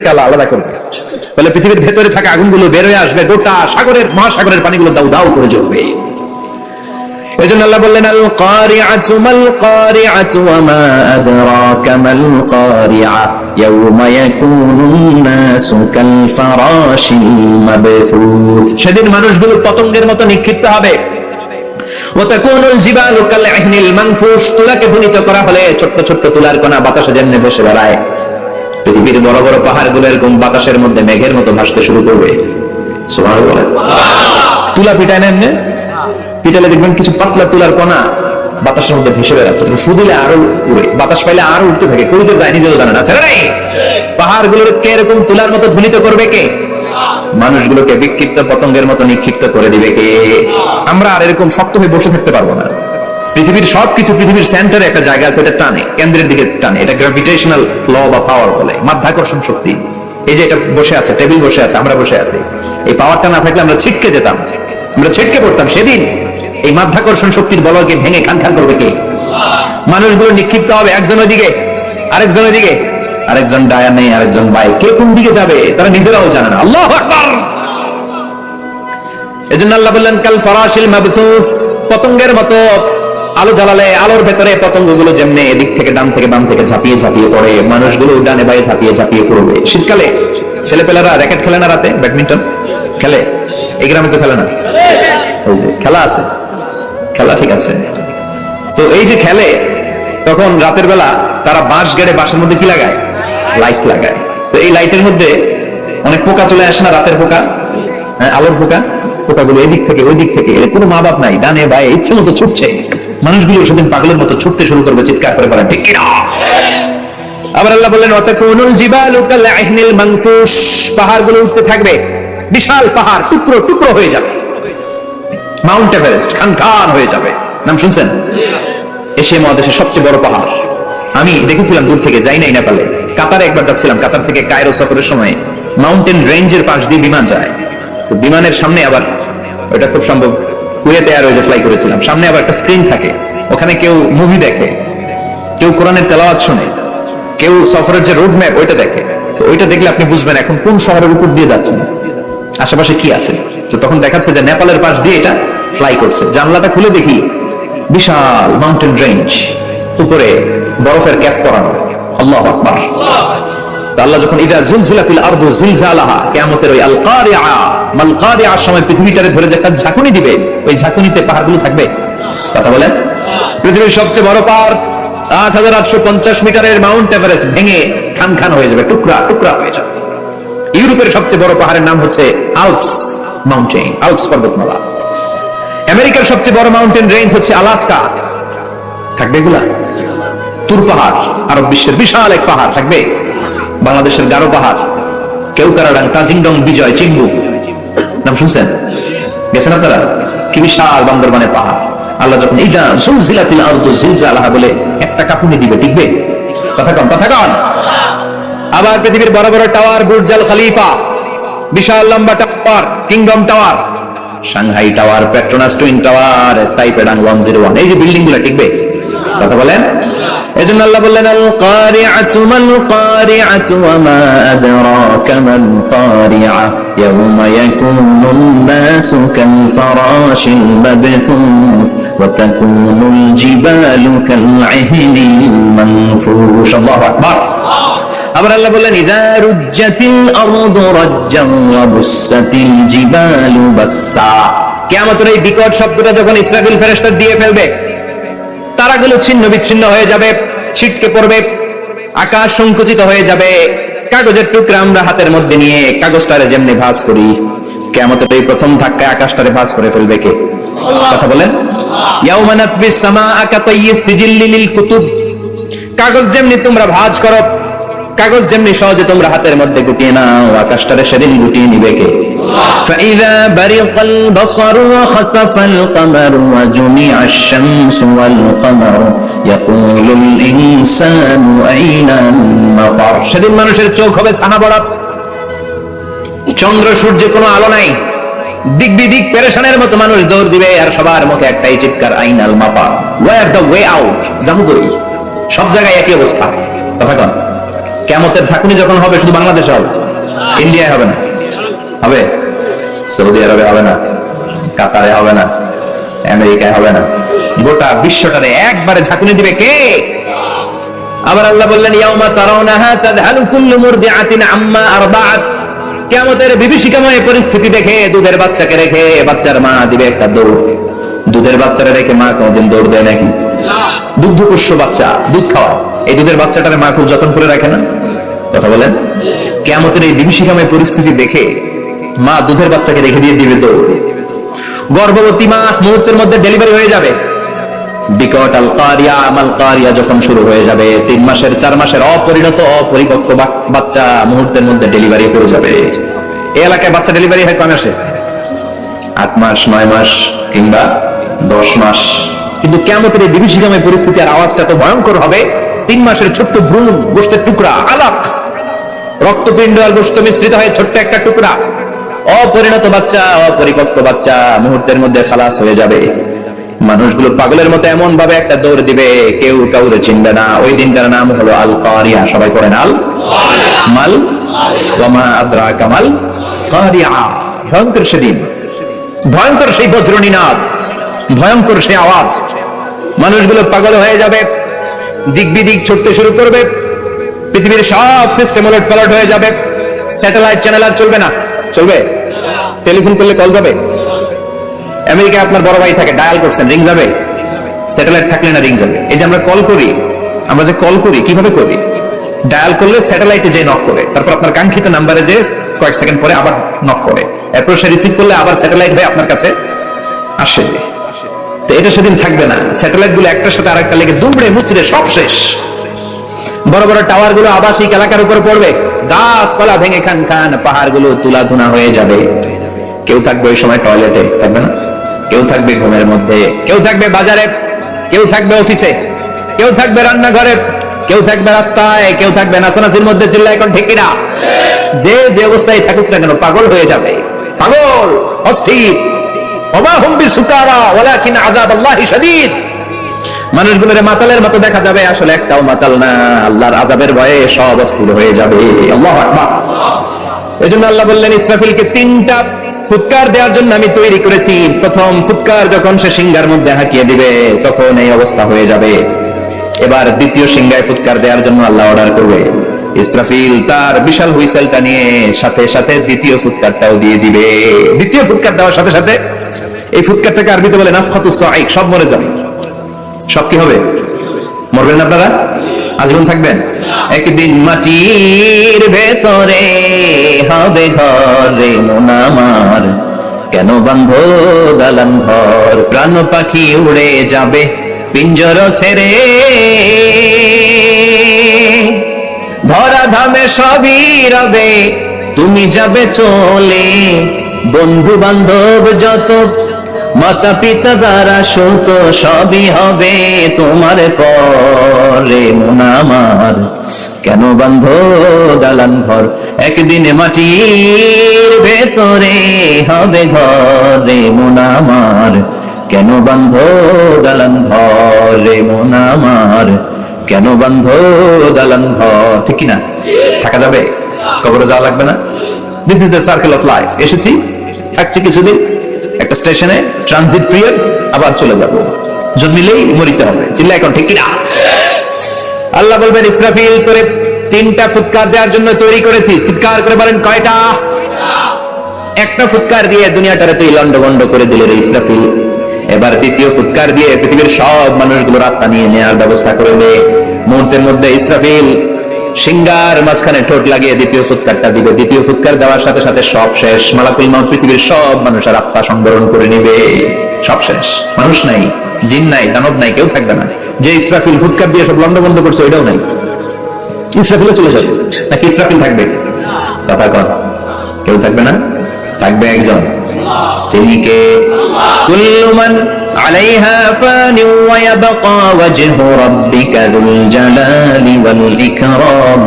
আলাদা করবে, বলে পৃথিবীর ভেতরে থাকা আগুনগুলো বের হয়ে আসবে, গোটা সাগরের মহাসাগরের পানিগুলো দাউ দাউ করে জ্বলবে। এজন্য আল্লাহ বললেন আল কারিআতু মাল কারিআতু ওয়া মা আদরাকা মাল কারিআ ইয়াওমা ইয়াকুনুন নাসু কাল ফারাশিল মাবথুস। সেদিন মানুষগুলো পতঙ্গের মতো নিক্ষিপ্ত হবে। ওয়া তাকুনুল জিবালু কাল ইহনিল মানফুশ, তুলাকে ভূমিত করা হলে ছোট্ট ছোট্ট তুলার কণা বাতাসে যেমনি ভেসে বেড়ায়, পৃথিবীর বড় বড় পাহাড়গুলো এরকম বাতাসের মধ্যে মেঘের মতো ভাসতে শুরু করবে। সুবহানাল্লাহ। তুলা পিটায় নেন, পিটালে দেখবেন কিছু পাতলা তুলার কণা বাতাসের মধ্যে ভেসে বেড়াচ্ছে, ফুদিলে আরো উড়ে, বাতাস পাইলে আরো উঠতে থাকে, কই যে যায় নিজেও জানে না। ছেড়ে নাই, পাহাড়গুলোকে এরকম তুলার মতো ধুলিত করবে কে? মানুষগুলোকে বিক্ষিপ্ত পতঙ্গের মতো নিক্ষিপ্ত করে দিবে কে? আমরা আর এরকম শক্ত হয়ে বসে থাকতে পারবো না। পৃথিবীর সবকিছু, পৃথিবীর সেন্টারে একটা জায়গা আছে, ওটা টানে, কেন্দ্রের দিকে টানে, এটা গ্র্যাভিটেশনাল ল বা পাওয়ার বলে, মাধ্যাকর্ষণ শক্তি। এই যে এটা বসে আছে, টেবিল বসে আছে, আমরা বসে আছি, এই পাওয়ারটা না থাকলে আমরা ছিটকে যেতাম, আমরা ছিটকে পড়তাম। সেদিন এই মাধ্যাকর্ষণ শক্তির বলয়কে ভেঙে খান খান করবে কে? মানুষগুলো নিক্ষিপ্ত হবে, একজন ওইদিকে, আরেকজন ওইদিকে, আরেকজন ডায়ানে, আরেকজন বাই, কে কোন দিকে যাবে তারা নিজেরাও জানে না। আল্লাহু আকবার। এজন্য আল্লাহ বললেন কাল ফারাশিল মাবসুস, পতঙ্গের মতো। আলো জ্বালালে আলোর ভেতরে পতঙ্গগুলো যেমনি এদিক থেকে ডান থেকে বাম থেকে ঝাঁপিয়ে ঝাঁপিয়ে পড়ে, মানুষগুলো ডানে বায়ে ঝাঁপিয়ে ঝাঁপিয়ে পড়বে। শীতকালে ছেলেপেলেরা র্যাকেট খেলে না, রাতে ব্যাডমিন্টন খেলে, এই গ্রামে তো খেলে না, ওই যে খেলা আছে, খেলা ঠিক আছে। তো এই যে খেলে, তখন রাতের বেলা তারা বাঁশ গেড়ে, বাঁশের মধ্যে কি লাগায়? লাইট লাগায়। তো এই লাইটের মধ্যে অনেক পোকা চলে আসে না, রাতের পোকা, আলোর পোকা, পোকাগুলো এদিক থেকে ওই দিক থেকে, এর কোনো মা বাপ নাই, ডানে বায়ে ইচ্ছে মতো ছুটছে। মানুষগুলো সেদিন পাগলের মতো ছুটতে শুরু করবে, চিৎকার করে বলে ঠিক কিনা? আবার আল্লাহ বললেন ওয়াতাকুনুল জিবালু কাল ইহনিল মানফুশ, পাহাড়গুলো উঠতে থাকবে, বিশাল পাহাড় টুকরো টুকরো হয়ে যাবে। মাউন্ট এভারেস্ট খান খান হয়ে যাবে, নাম শুনছেন? এশিয়া মহাদেশের সবচেয়ে বড় পাহাড়। আমি দেখেছিলাম দূর থেকে, যাই নাই নেপালে, কাতারে একবার যাচ্ছিলাম, কাতার থেকে কায়রো সফরের সময় মাউন্টেন রেঞ্জের পাশ দিয়ে বিমান যায়। তো বিমানের সামনে আবার, ওটা খুব সম্ভব কুয়েতে এয়ারওয়েজে ফ্লাই করেছিলাম, সামনে আবার একটা স্ক্রিন থাকে, ওখানে কেউ মুভি দেখে, কেউ কোরআনের তেলাওয়াত শুনে, কেউ সফরের যে রোড ম্যাপ ওইটা দেখে। তো ওইটা দেখলে আপনি বুঝবেন এখন কোন শহরের উপর দিয়ে যাচ্ছেন, আশেপাশে কি আছে। তো তখন দেখাচ্ছে যে নেপালের পাশ দিয়ে এটা ফ্লাই করছে। জানলাটা খুলে দেখি বিশাল মাউন্টেন রেঞ্জ, উপরে বরফের ক্যাপ পরানো। আল্লাহু আকবার। আল্লাহ যখন ইদা জুলজিলাতিল আরদু জিলজালাহা, কিয়ামতের ওই আল কারিআ মাল কারিআর সময় পৃথিবীটারে ধরে যে একটা ঝাঁকুনি দিবে, ওই ঝাঁকুনিতে পাহাড়গুলো থাকবে। কথা বলেন, পৃথিবীর সবচেয়ে বড় পাহাড় ৮৮৫০ মিটারের মাউন্ট এভারেস্ট ভেঙে খান খান হয়ে যাবে, টুকরা টুকরা হয়ে যাবে। ইউরোপের সবচেয়ে বড় পাহাড়ের নাম হচ্ছে আল্পস মাউন্টেন, আল্পস পর্বতমালা। আমেরিকার সবচেয়ে বড় মাউন্টেন রেঞ্জ হচ্ছে আলাস্কা, থাকবে এগুলা। তুর পাহাড়, আরব বিশ্বের বিশাল এক পাহাড় থাকবে। বাংলাদেশের গারো পাহাড়, কেউকারাডাং, তাজিংডং, বিজয়, চিম্বুক, নাম শুনছেন? গেছেন আপনারা? কি বিশাল বান্দরবানের পাহাড়। আল্লাহ যখন ইদা জুলজিলাতিল আরদু জিলজালাহা বলে একটা কাঁপুনি দিবে, টিকবে? কথা কন, কথা কন। আবার পৃথিবীর বড় বড় টাওয়ার, বুর্জ আল খলিফা, বিশাল লম্বা tower, Kingdom tower, Shanghai tower, Petronas twin tower, তাইপেডাং 101, এই যে বিল্ডিং গুলা টিকবে? কথা বলেন। এজন্য আল্লাহ বললেন আল কারিআতু মাল কারিআতু ওয়া মা আদরাকা মাল কারিআ ইয়াওমা ইয়াকুনুন নাসু কাল ফারাশিল মাবথুস ওয়া তাকুনুল জিবালু কাল ইহনিল মানফুশ। আল্লাহু আকবার। আবার আল্লাহ বললেন ইযা রুজ্জাতিল আরদু রাজ্জান ওয়া বুসাতিল জিবালু বাসসা, কিয়ামতের এই বিকট শব্দটা যখন ইসরাফিল ফেরেশতা দিয়ে ফেলবে, তারাগুলো ছিন্ন বিচ্ছিন্ন হয়ে যাবে, ছিটকে পড়বে, আকাশ সংকুচিত হয়ে যাবে। কাগজের টুকরা আমরা হাতের মধ্যে নিয়ে কাগজটারে যেমনি ভাঁজ করি, কিয়ামতের এই প্রথম ধাক্কায় আকাশটারে ভাঁজ করে ফেলবে কে? কথা বলেন। ইয়াউমা নাতবিস সামাআ কাতাইয়িস সিজিল্লি লিল কুতুব, কাগজ যেমনি তোমরা ভাঁজ করো, কাগজ যেমনি সহজে তোমরা হাতের মধ্যে গুটিয়ে নাও, আকাশটারে সেদিন গুটিয়ে নিবে কে? فإذا برق البصر وخسف القمر وجمع الشمس والقمر يقول الإنسان أين المفر, সেদিন মানুষের চোখ হবে ছানা বড়া, চন্দ্র সূর্যে কোনো আলো নাই, দিক বিদিক পেরেশানের মতো মানুষ দৌড় দিবে, আর সবার মুখে একটাই চিৎকার আইনাল মাফার, ওয়্যার দ্য ওয়ে আউট, জামুগরি। সব জায়গায় একই অবস্থা। কথা কন। কিয়ামতের ঝাঁকুনি যখন হবে শুধু বাংলাদেশে হবে, ইন্ডিয়ায় হবে না, হবে সৌদি আরবে হবে না, কাতারে হবে না, আমেরিকায় হবে না, গোটা বিশ্বটারে একবারে ঝাঁকুনি দিবে কে? আবার আল্লাহ বললেন ইয়াউমা তারাউনাহা তাযহালু কুল্লু মুরদিআতিন আম্মা আরদাআত, কিয়ামতের বিভীষিকাময় পরিস্থিতি দেখে দুধের বাচ্চাকে রেখে বাচ্চার মা দিবে একটা দৌড়। দুধের বাচ্চারা রেখে মা কোনদিন দৌড় দেয় নাকি? দুগ্ধপোষ্য বাচ্চা দুধ খাওয়ায়, এই দুধের বাচ্চাটারে মা খুব যত্ন করে রাখে না? কথা বলেন। কিয়ামতের এই বিভীষিকাময় পরিস্থিতি দেখে মা দুধের বাচ্চাকে রেখে দিয়ে দিবে দৌড়। গর্ভবতী মা মুহূর্তের মধ্যে ডেলিভারি হয়ে যাবে। বিকট আল কারিয়া আমাল কারিয়া যখন শুরু হয়ে যাবে, 3 মাসের 4 মাসের অপরিণত অপরিপক্ক বাচ্চা মুহূর্তের মধ্যে ডেলিভারি হয়ে যাবে। এই এলাকায় বাচ্চা ডেলিভারি হয় কম আসে 8 মাস 9 মাস কিংবা 10 মাস। কিন্তু কিয়ামতের এই বিভীষিকাময় পরিস্থিতি আর আওয়াজটা তো ভয়ঙ্কর হবে। 3 মাসের ছোট্ট ভ্রূণ, গোশতের টুকরা, আলাক রক্তপিণ্ড আর গোশত মিশ্রিত হয়ে ছোট্ট একটা টুকরা, অপরিণত বাচ্চা, অপরিপক্ক বাচ্চা মুহূর্তের মধ্যে খালাস হয়ে যাবে। মানুষগুলো পাগলের মতো এমন ভাবে একটা দৌড় দিবে, কেউ কাউরে চিনবে না। ওই দিনটার নাম হলো আল কারিয়া। সবাই পড়েন আল মাল ওয়া মা আদরাকা মাল কারিয়া। ভয়ঙ্কর সেদিন, ভয়ঙ্কর সেই বজ্রনীনাদ, ভয়ঙ্কর সেই আওয়াজ। মানুষগুলো পাগল হয়ে যাবে, দিক বিদিক ছুটতে শুরু করবে, পৃথিবীর সব সিস্টেম উলট পালট হয়ে যাবে। স্যাটেলাইট চ্যানেল আর চলবে না। চলবে? টেলিফোন করলে কল যাবে? আমেরিকায় আপনার বড় ভাই থাকে, ডায়াল করছেন, রিং যাবে? স্যাটেলাইট থাকলে না রিং যাবে? এই যে আমরা কল করি, আমরা যে কল করি কিভাবে করি? ডায়াল করলে স্যাটেলাইটে যে নক করে, তারপর আপনার কাঙ্ক্ষিত নাম্বারে যে কয়েক সেকেন্ড পরে আবার নক করে, এরপর সে রিসিভ করলে আবার স্যাটেলাইট হয়ে আপনার কাছে আসে। তো এটা সেদিন থাকবে না। স্যাটেলাইট গুলো একটার সাথে আরেকটা লেগে দুমড়ে মুচড়ে সব শেষ। বড় বড় টাওয়ার গুলো আবাসিক এলাকার উপর পড়বে, গাছপালা ভেঙে খান খান, পাহাড় গুলো তুলাধুনা হয়ে যাবে। কেউ থাকবে ওই সময় টয়লেটে, থাকবে না? কেউ থাকবে ঘুমের মধ্যে, কেউ থাকবে বাজারে, কেউ থাকবে অফিসে, কেউ থাকবে রান্নাঘরে, কেউ থাকবে রাস্তায়, কেউ থাকবে নাচানাচির মধ্যে। চিল্লা এখন ঠিক কিনা? যে যে অবস্থায় থাকুক না কেন পাগল হয়ে যাবে, পাগল, অস্থির। ওমা হুম বিসুকারা ওয়ালাকিন আযাবাল্লাহি শাদীদ। মানুষগুলোরে মাতালের মতো দেখা যাবে, আসলে একটাও মাতাল না। আল্লাহর আযাবের ভয়ে সব অস্থির হয়ে যাবে। আল্লাহু আকবার। এজন্য আল্লাহ বললেন ইসরাফিলকে 3টা ফুৎকার দেওয়ার জন্য আমি তৈরি করেছি। প্রথম ফুৎকার যখন সে সিংহার মধ্যে হাঁকিয়ে দিবে তখন এই অবস্থা হয়ে যাবে। এবার দ্বিতীয় সিংহায় ফুৎকার দেওয়ার জন্য আল্লাহ অর্ডার করবে। ইসরাফিল তার বিশাল হুইসেলটা নিয়ে সাথে সাথে দ্বিতীয় ফুৎকারটাও দিয়ে দিবে। দ্বিতীয় ফুৎকার দেওয়ার সাথে সাথে, এই ফুৎকারটাকে আরবিতে বলে নাফখাতুস সাঈক, সব মরে যাবে। সব কি হবে? মরবেন না আপনারা? আজীবন থাকবেন? একদিন মাটির ভেতরে হবে ঘর রে মন আমার, কেন বাঁধো দালান ঘর, প্রাণ পাখি উড়ে যাবে পিঞ্জর ছেড়ে, ধরা ধামে সবই রবে তুমি যাবে চলে, বন্ধু বান্ধব যত মাতা পিতা দ্বারা সুত সবই হবে তোমার পরে মন আমার, কেন বাঁধো দালান ঘর, একদিন মাটির ভেতরে হবে ঘরে মন আমার, কেন বাঁধো দালান ঘরে মন আমার, কেন বাঁধো দালান ঘর। ঠিক কিনা? থাকা যাবে? কবরে যাওয়া লাগবে না? This is the circle of life. এসেছি, থাকছি কিছুদিন, একটা স্টেশনে ট্রানজিট পিরিয়ড, আবার চলে যাব, জন্মিলেই মরিতে হবে। চিল্লা এখন ঠিক কিনা? আল্লাহ বলবেন ইসরাফিল তোরে 3টা ফুৎকার দেওয়ার জন্য তৈরি করেছি। চিৎকার করে বলেন কয়টা? একটা ফুৎকার দিয়ে দুনিয়াটারে তুই লন্ডভন্ড করে দিলে রে ইসরাফিল। এবার দ্বিতীয় ফুৎকার দিয়ে পৃথিবীর সব মানুষগুলোর আত্মা নিয়ে নেওয়ার ব্যবস্থা করে নে। মুহূর্তের মধ্যে ইসরাফিল সিংহার মাঝখানে ঠোঁট লাগিয়ে দ্বিতীয় ফুৎকারটা দিবে। দ্বিতীয় ফুৎকার দেওয়ার সাথে সাথে সব শেষ। মালাকুল মউত পৃথিবীর সব মানুষের আত্মা সংবরণ করে নিবে। সব শেষ, মানুষ নাই, জিন নাই, দানব নাই, কেউ থাকবে না। যে ইসরাফিল ফুৎকার দিয়ে সব লন্ডভন্ড করছে ওইটাও নাই। ইসরাফিলও চলে যাবে, নাকি ইসরাফিল থাকবে? কথা কর, কেউ থাকবে না, থাকবে একজন। তিনি কে? কুল্লু মান আলাইহা ফানি ওয়া ইয়াবকা ওয়াজহু রাব্বিকা যুল জালালি ওয়াল ইকরাম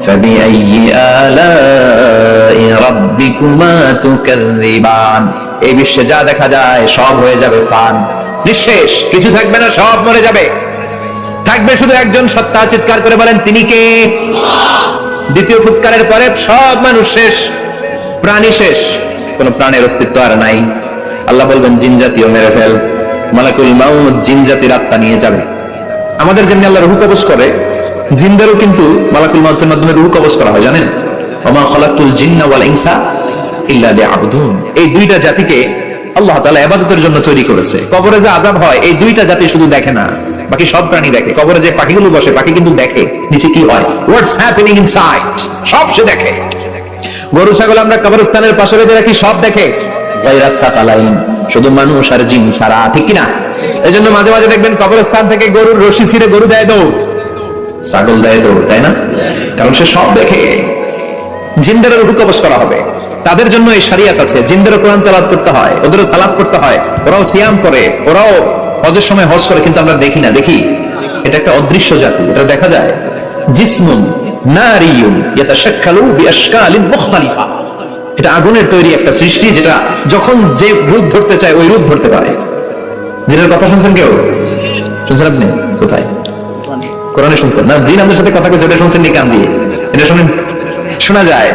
ফাবিআইয়ি আলাই রাব্বিকুমা তুকাযযিবান। এই বিশ্বে যা দেখা যায় সব হয়ে যাবে ফান, নিঃশেষ, কিছু থাকবে না, সব মরে যাবে। থাকবে শুধু একজন সত্তা, চিৎকার করে বলেন তিনি কে? দ্বিতীয় ফুৎকারের পরে সব মানুষ শেষ, প্রাণী শেষ, কোন প্রাণের অস্তিত্ব আর নাই। আল্লাহ বলবেন জিন জাতীয় মেরে ফেল। মালাকুল মাউত জিন জাতির আত্মা নিয়ে যাবে। আমাদের যেমনি আল্লাহ রূহ কবজ করে, জিনদেরও কিন্তু মালাকুল মাউতের মাধ্যমে রূহ কবজ করা হয়, জানেন? ওমা খালাকতুল জিন্না ওয়াল ইনসা ইল্লা লিয়াবুদুন। এই দুইটা জাতিকে আল্লাহ তাআলা ইবাদতের জন্য তৈরি করেছে। কবরে যে আযাব হয় এই দুইটা জাতি শুধু দেখে না, বাকি সব প্রাণী দেখে। কবরে যে পাখিগুলো বসে, পাখি কিন্তু দেখে নিচে কি হয়, হোয়াটস হ্যাপেনিং ইনসাইড, সব সে দেখে। গরু ছাগল আমরা কবরস্থানের পাশে বেঁধে রাখি, সব দেখে। গায়রাস সাকালাইন, শুধু মানুষ আর জিন ছাড়া, ঠিক কি না? এজন্য মাঝে মাঝে দেখবেন কবরস্থান থেকে গরুর রশি ছিঁড়ে গরু দেয় দৌড়, ছাগল দেয় দৌড়, তাই না? কারণ সে সব দেখে। জিনদের রূহ কবজ করা হবে, তাদের জন্য এই শরিয়ত আছে। জিনদের কোরআন তেলাওয়াত করতে হয়, ওদেরও সালাত করতে হয়, ওরাও সিয়াম করে, ওরাও হজের সময় হজ করে, কিন্তু আমরা দেখি না। দেখি, এটা একটা অদৃশ্য জাতি, এটা দেখা যায়। জিসমুন নারিয়ুন ইয়াতাশাক্কালু বিআশকালিন মুখতালিফা, এটা আগুনের তৈরি একটা সৃষ্টি, যেটা যখন যে রূপ ধরতে চায় ওই রূপ ধরতে পারে। জিনের কথা শুনছেন কেউ? শুনছেন আপনি? কোথায়? কোরআনে শুনছেন না? জিন আমাদের সাথে কথা কইছে, এটা শুনছেন নি কান দিয়ে? এটা শুনেন, শোনা যায়,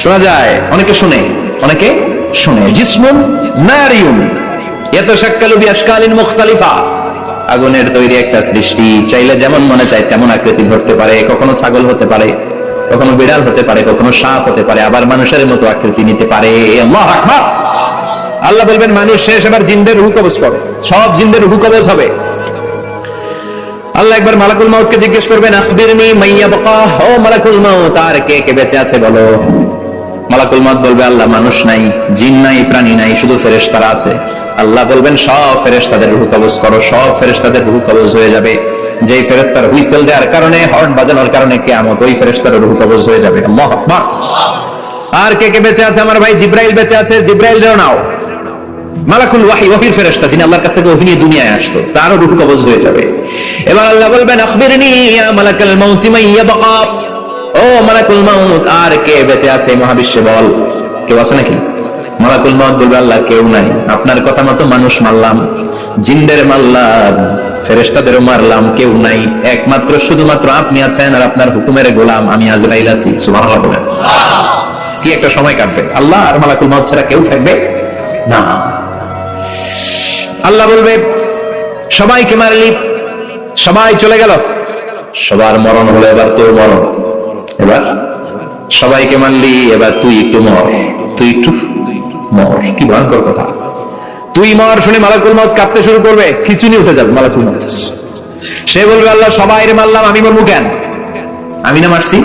শোনা যায়, অনেকে শুনে, অনেকে শুনে। জিসমুন নারিয়ুন ইয়াতাশাক্কালু বিআশকালিন মুখতালিফা, আগুনের তৈরি একটা সৃষ্টি, চাইলে যেমন মনে চায় তেমন আকৃতি ধরতে পারে। কখনো ছাগল হতে পারে, কখনো বিড়াল হতে পারে, কখনো সাপ হতে পারে, আবার মানুষের মতো আকৃতি নিতে পারে। আল্লাহু আকবার। আল্লাহ বলবেন মানুষ শেষ, এবার জিনদের রূহ কবজ করো। সব জিনদের রূহ কবজ হবে। আল্লাহ একবার মালাকুল মাউতকে জিজ্ঞেস করবেন, আখবিরনি মাইয়া বাকা, ও মালাকুল মাউত, আর কে কে বেঁচে আছে বলো। মালাকুল মাউত বলবে, আল্লাহ মানুষ নাই, জিন নাই, প্রাণী নাই, শুধু ফেরেশতারা আছে। আল্লাহ বলবেন সব ফেরেশতাদের রূহ কবজ করো। সব ফেরেশতাদের রূহ কবজ হয়ে যাবে। যেই ফেরেশতার হুইসেল দেওয়ার কারণে, হর্ন বাজানোর কারণে কিয়ামত, ওই ফেরেশতার রূহ কবজ হয়ে যাবে। আল্লাহু আকবার। আর কে কে বেঁচে আছে? আমার ভাই জিব্রাইল বেঁচে আছে, জিব্রাইল রেও নাও। মালাকুল ওয়াহি, ওহীর ফেরেশতা, যিনি আল্লাহর কাছ থেকে ওহী নিয়ে দুনিয়ায় আসতো, তারও রূহ কবজ হয়ে যাবে। এবার আল্লাহ বলবেন, আখবিরনি ইয়া মালাকাল মাউত মান ইয়াবকা, ও মালাকুল মাউত, আর কে বেঁচে আছে মহাবিশ্বে বল। কেউ আছে নাকি? মালাকুল মাউত বলবে, আল্লাহ কেউ নাই। আপনার কথা মতো মানুষ মারলাম, জিনদের মারলাম, ফেরেশতাদেরও মারলাম, কেউ নাই। একমাত্র শুধুমাত্র আপনি আছেন, আর আপনার হুকুমের গোলাম আমি আজরাইল আছি। সুবহানাল্লাহ বলেন। কি একটা সময় কাটবে, আল্লাহ আর মালাকুল মাউত ছাড়া কেউ থাকবে না। আল্লাহ বলবে, সবাইকে মারলি, সবাই চলে গেল, সবার মরণ হলো, এবার তোর মরণ। এবার সবাইকে মারলি, এবার তুই একটু মর, তুই একটু মর। কি ভয়ঙ্কর কথা! তুই মর শুনে মালাকুল মাউত কাঁপতে শুরু করবে, খিচুনি উঠে যাবে মালাকুল মাউত। সে বলবে, আল্লাহ সবাইরে মারলাম, আমি মরবো কেন? আমি না মারছি,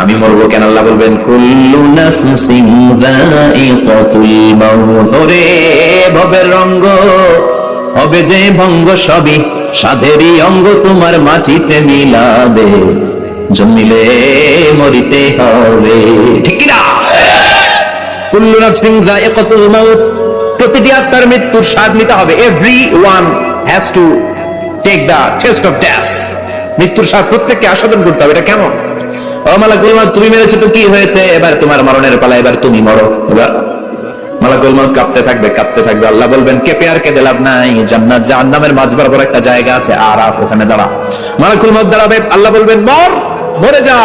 আমি মরবো কেন? আল্লাহ বলবেন, কুল্লু নাফসিন যায়িকাতুল মাউত, ওরে ভবের রঙ্গ হবে যে ভঙ্গ, সবই সাধেরই অঙ্গ, তোমার মাটিতে মিলাবে, জমিলে মরিতে হবে। ঠিক কি না? কুল্লু নাফসিন যায়িকাতুল মাউত, প্রতিটি আত্মার মৃত্যুর স্বাদ নিতে হবে। Everyone has to take the test of death. মৃত্যুর স্বাদ প্রত্যেককে আস্বাদন করতে হবে। এটা কেমন? ও মালাকুল মাউত, তুমি মেরেছো তো কি হয়েছে, এবার তোমার মরণের পালা, এবার তুমি মরো। এবার মালাকুল মাউত কাঁপতে থাকবে, কাঁপতে থাকবে। আল্লাহ বলবেন, কেঁপে আর কেঁদে লাভ নাই, জান্নাত জাহান্নামের মাঝ বরাবর একটা জায়গা আছে, আরাফ, ওখানে দাঁড়া। মালাকুল মাউত দাঁড়াবে, আল্লাহ বলবেন, মর, মরে যা,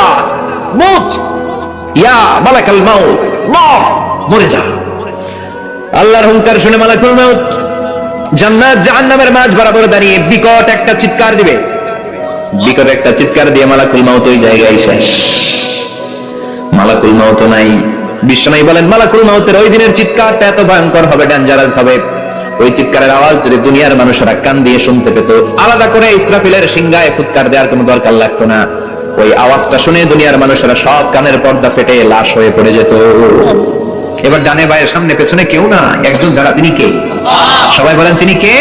মুত, ইয়া মালাকুল মাউত, মর, মরে যা। আল্লাহর হুঙ্কার শুনে মালাকুল মাউত জান্নাত জাহান্নামের মাঝ বরাবর দাঁড়িয়ে বিকট একটা চিৎকার দিবে। বিকট একটা চিৎকার দিয়ে মালাকুল মাউত ওই জায়গায় শেষ। মালাকুল মাউত নাই। বিশ্বনবী বলেন, মালাকুল মাউতের ওই দিনের চিৎকারটা এত ভয়ঙ্কর হবে, ডেঞ্জারাস হবে, ওই চিৎকারের আওয়াজ যদি দুনিয়ার মানুষেরা কান দিয়ে শুনতে পেত, আলাদা করে ইসরাফিলের সিংহায় ফুৎকার দেওয়ার কোনো দরকার লাগতো না। ওই আওয়াজটা শুনে দুনিয়ার মানুষেরা সব কানের পর্দা ফেটে লাশ হয়ে পড়ে যেত। এবার ডানে বায়ে সামনে পেছনে কেউ না, একজন যারা, তিনি কে? সবাই বলেন, তিনি কে?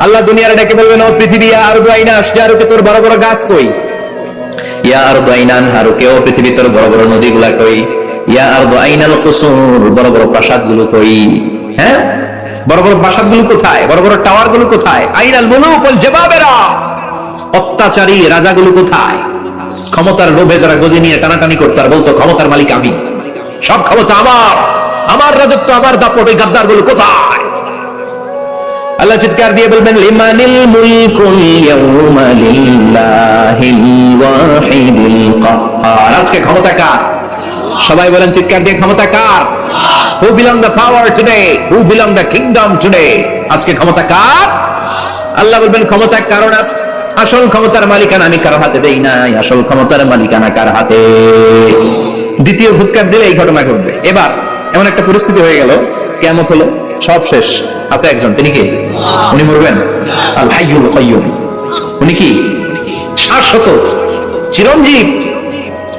আল্লাহ দুনিয়ার ডেকে বলবেন, ও পৃথিবী, আর দুআইনা আশজারুকে, তোর বড় বড় গাছ কই? ইয়া আরদু আইনান হারুকে, ও পৃথিবী, তোর বড় বড় নদীগুলা কই? ইয়া আরদু আইনাল কুসুর, বড় বড় প্রাসাদগুলো কই? হ্যাঁ, বড় বড় প্রাসাদগুলো কোথায়? বড় বড় টাওয়ারগুলো কোথায়? আইনাল মুলুক ওয়াল জাবাবেরা, অত্যাচারী রাজাগুলো কোথায়? ক্ষমতার লোভে যারা গদি নিয়ে টানাটানি করতো আর বলতো ক্ষমতার মালিক আমি, সব ক্ষমতা আমার, আমার রাজত্ব, আমার দাপট, ওই গাদ্দারগুলো কোথায়? আল্লাহ চিৎকার দিয়ে বলবেন লিমানিল মুলকুল ইয়াউমা লিল্লাহিল ওয়াহিদিল কাহ্হার। আজকে ক্ষমতা কার? সবাই বলেন চিৎকার দিয়ে, ক্ষমতা কার? Who belong the power today, who belong the kingdom today? আজকে ক্ষমতা কার? আল্লাহ বলবেন ক্ষমতা কারো না, আসল ক্ষমতার মালিকানা আমি কারো হাতে দেই নাই, আসল ক্ষমতার মালিকানা কার হাতে? দ্বিতীয় ফুৎকার দিলে এই ঘটনা ঘটবে। এবার এমন একটা পরিস্থিতি হয়ে গেল, কিয়ামত হলো, সব শেষ, আছে একজন, তিনি কি? উনি মরবেন? আল হাইয়ুল কাইয়্যুম। উনি কি? শাশ্বত, চিরঞ্জীব,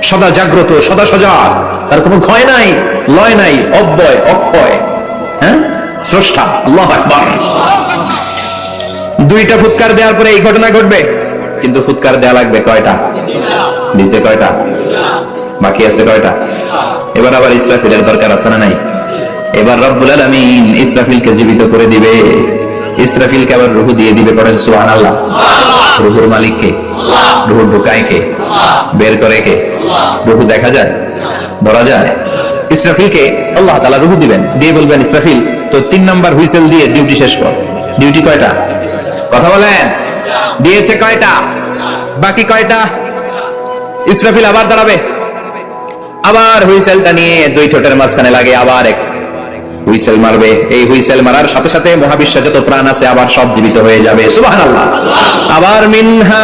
সদা জাগ্রত, সদা সজাগ, তার কোনো ক্ষয় নাই, লয় নাই, অব্যয়, অক্ষয়, হ্যাঁ, স্রষ্টা। আল্লাহু আকবার। দুইটা ফুৎকার দেওয়ার পরে এই ঘটনা ঘটবে, কিন্তু ফুৎকার দেওয়া লাগবে কয়টা? দিছে কয়টা? বাকি আছে কয়টা? এবার আবার ইসরাফিলের দরকার আছে না নাই? এবার রব্বুল আলামিন ইসরাফিলকে জীবিত করে দিবে, ইসরাফিলকে আবার রূহ দিয়ে দিবে। পড়েন সুবহানাল্লাহ। রূহুর মালিক কে? রূহ ঢুকায় কে? বের করে কে? রূহ দেখা যায়, ধরা যায়? ইসরাফিলকে আল্লাহ তাআলা রূহ দিবেন, দিয়ে বলবেন ইসরাফিল তো 3 নাম্বার হুইসেল দিয়ে ডিউটি শেষ কর। ডিউটি কয়টা? কথা বলেন, দিয়েছে কয়টা? বাকি কয়টা? ইসরাফিল আবার দাঁড়াবে, আবার হুইসেলটা নিয়ে দুই ঠোঁটের মাঝখানে লাগে, আবার এক হুইসেল মারবে। এই হুইসেল মারার সাথে সাথে মহাবিশ্বে যত প্রাণ আছে আবার সব জীবিত হয়ে যাবে। সুবহানাল্লাহ। আবার মিনহা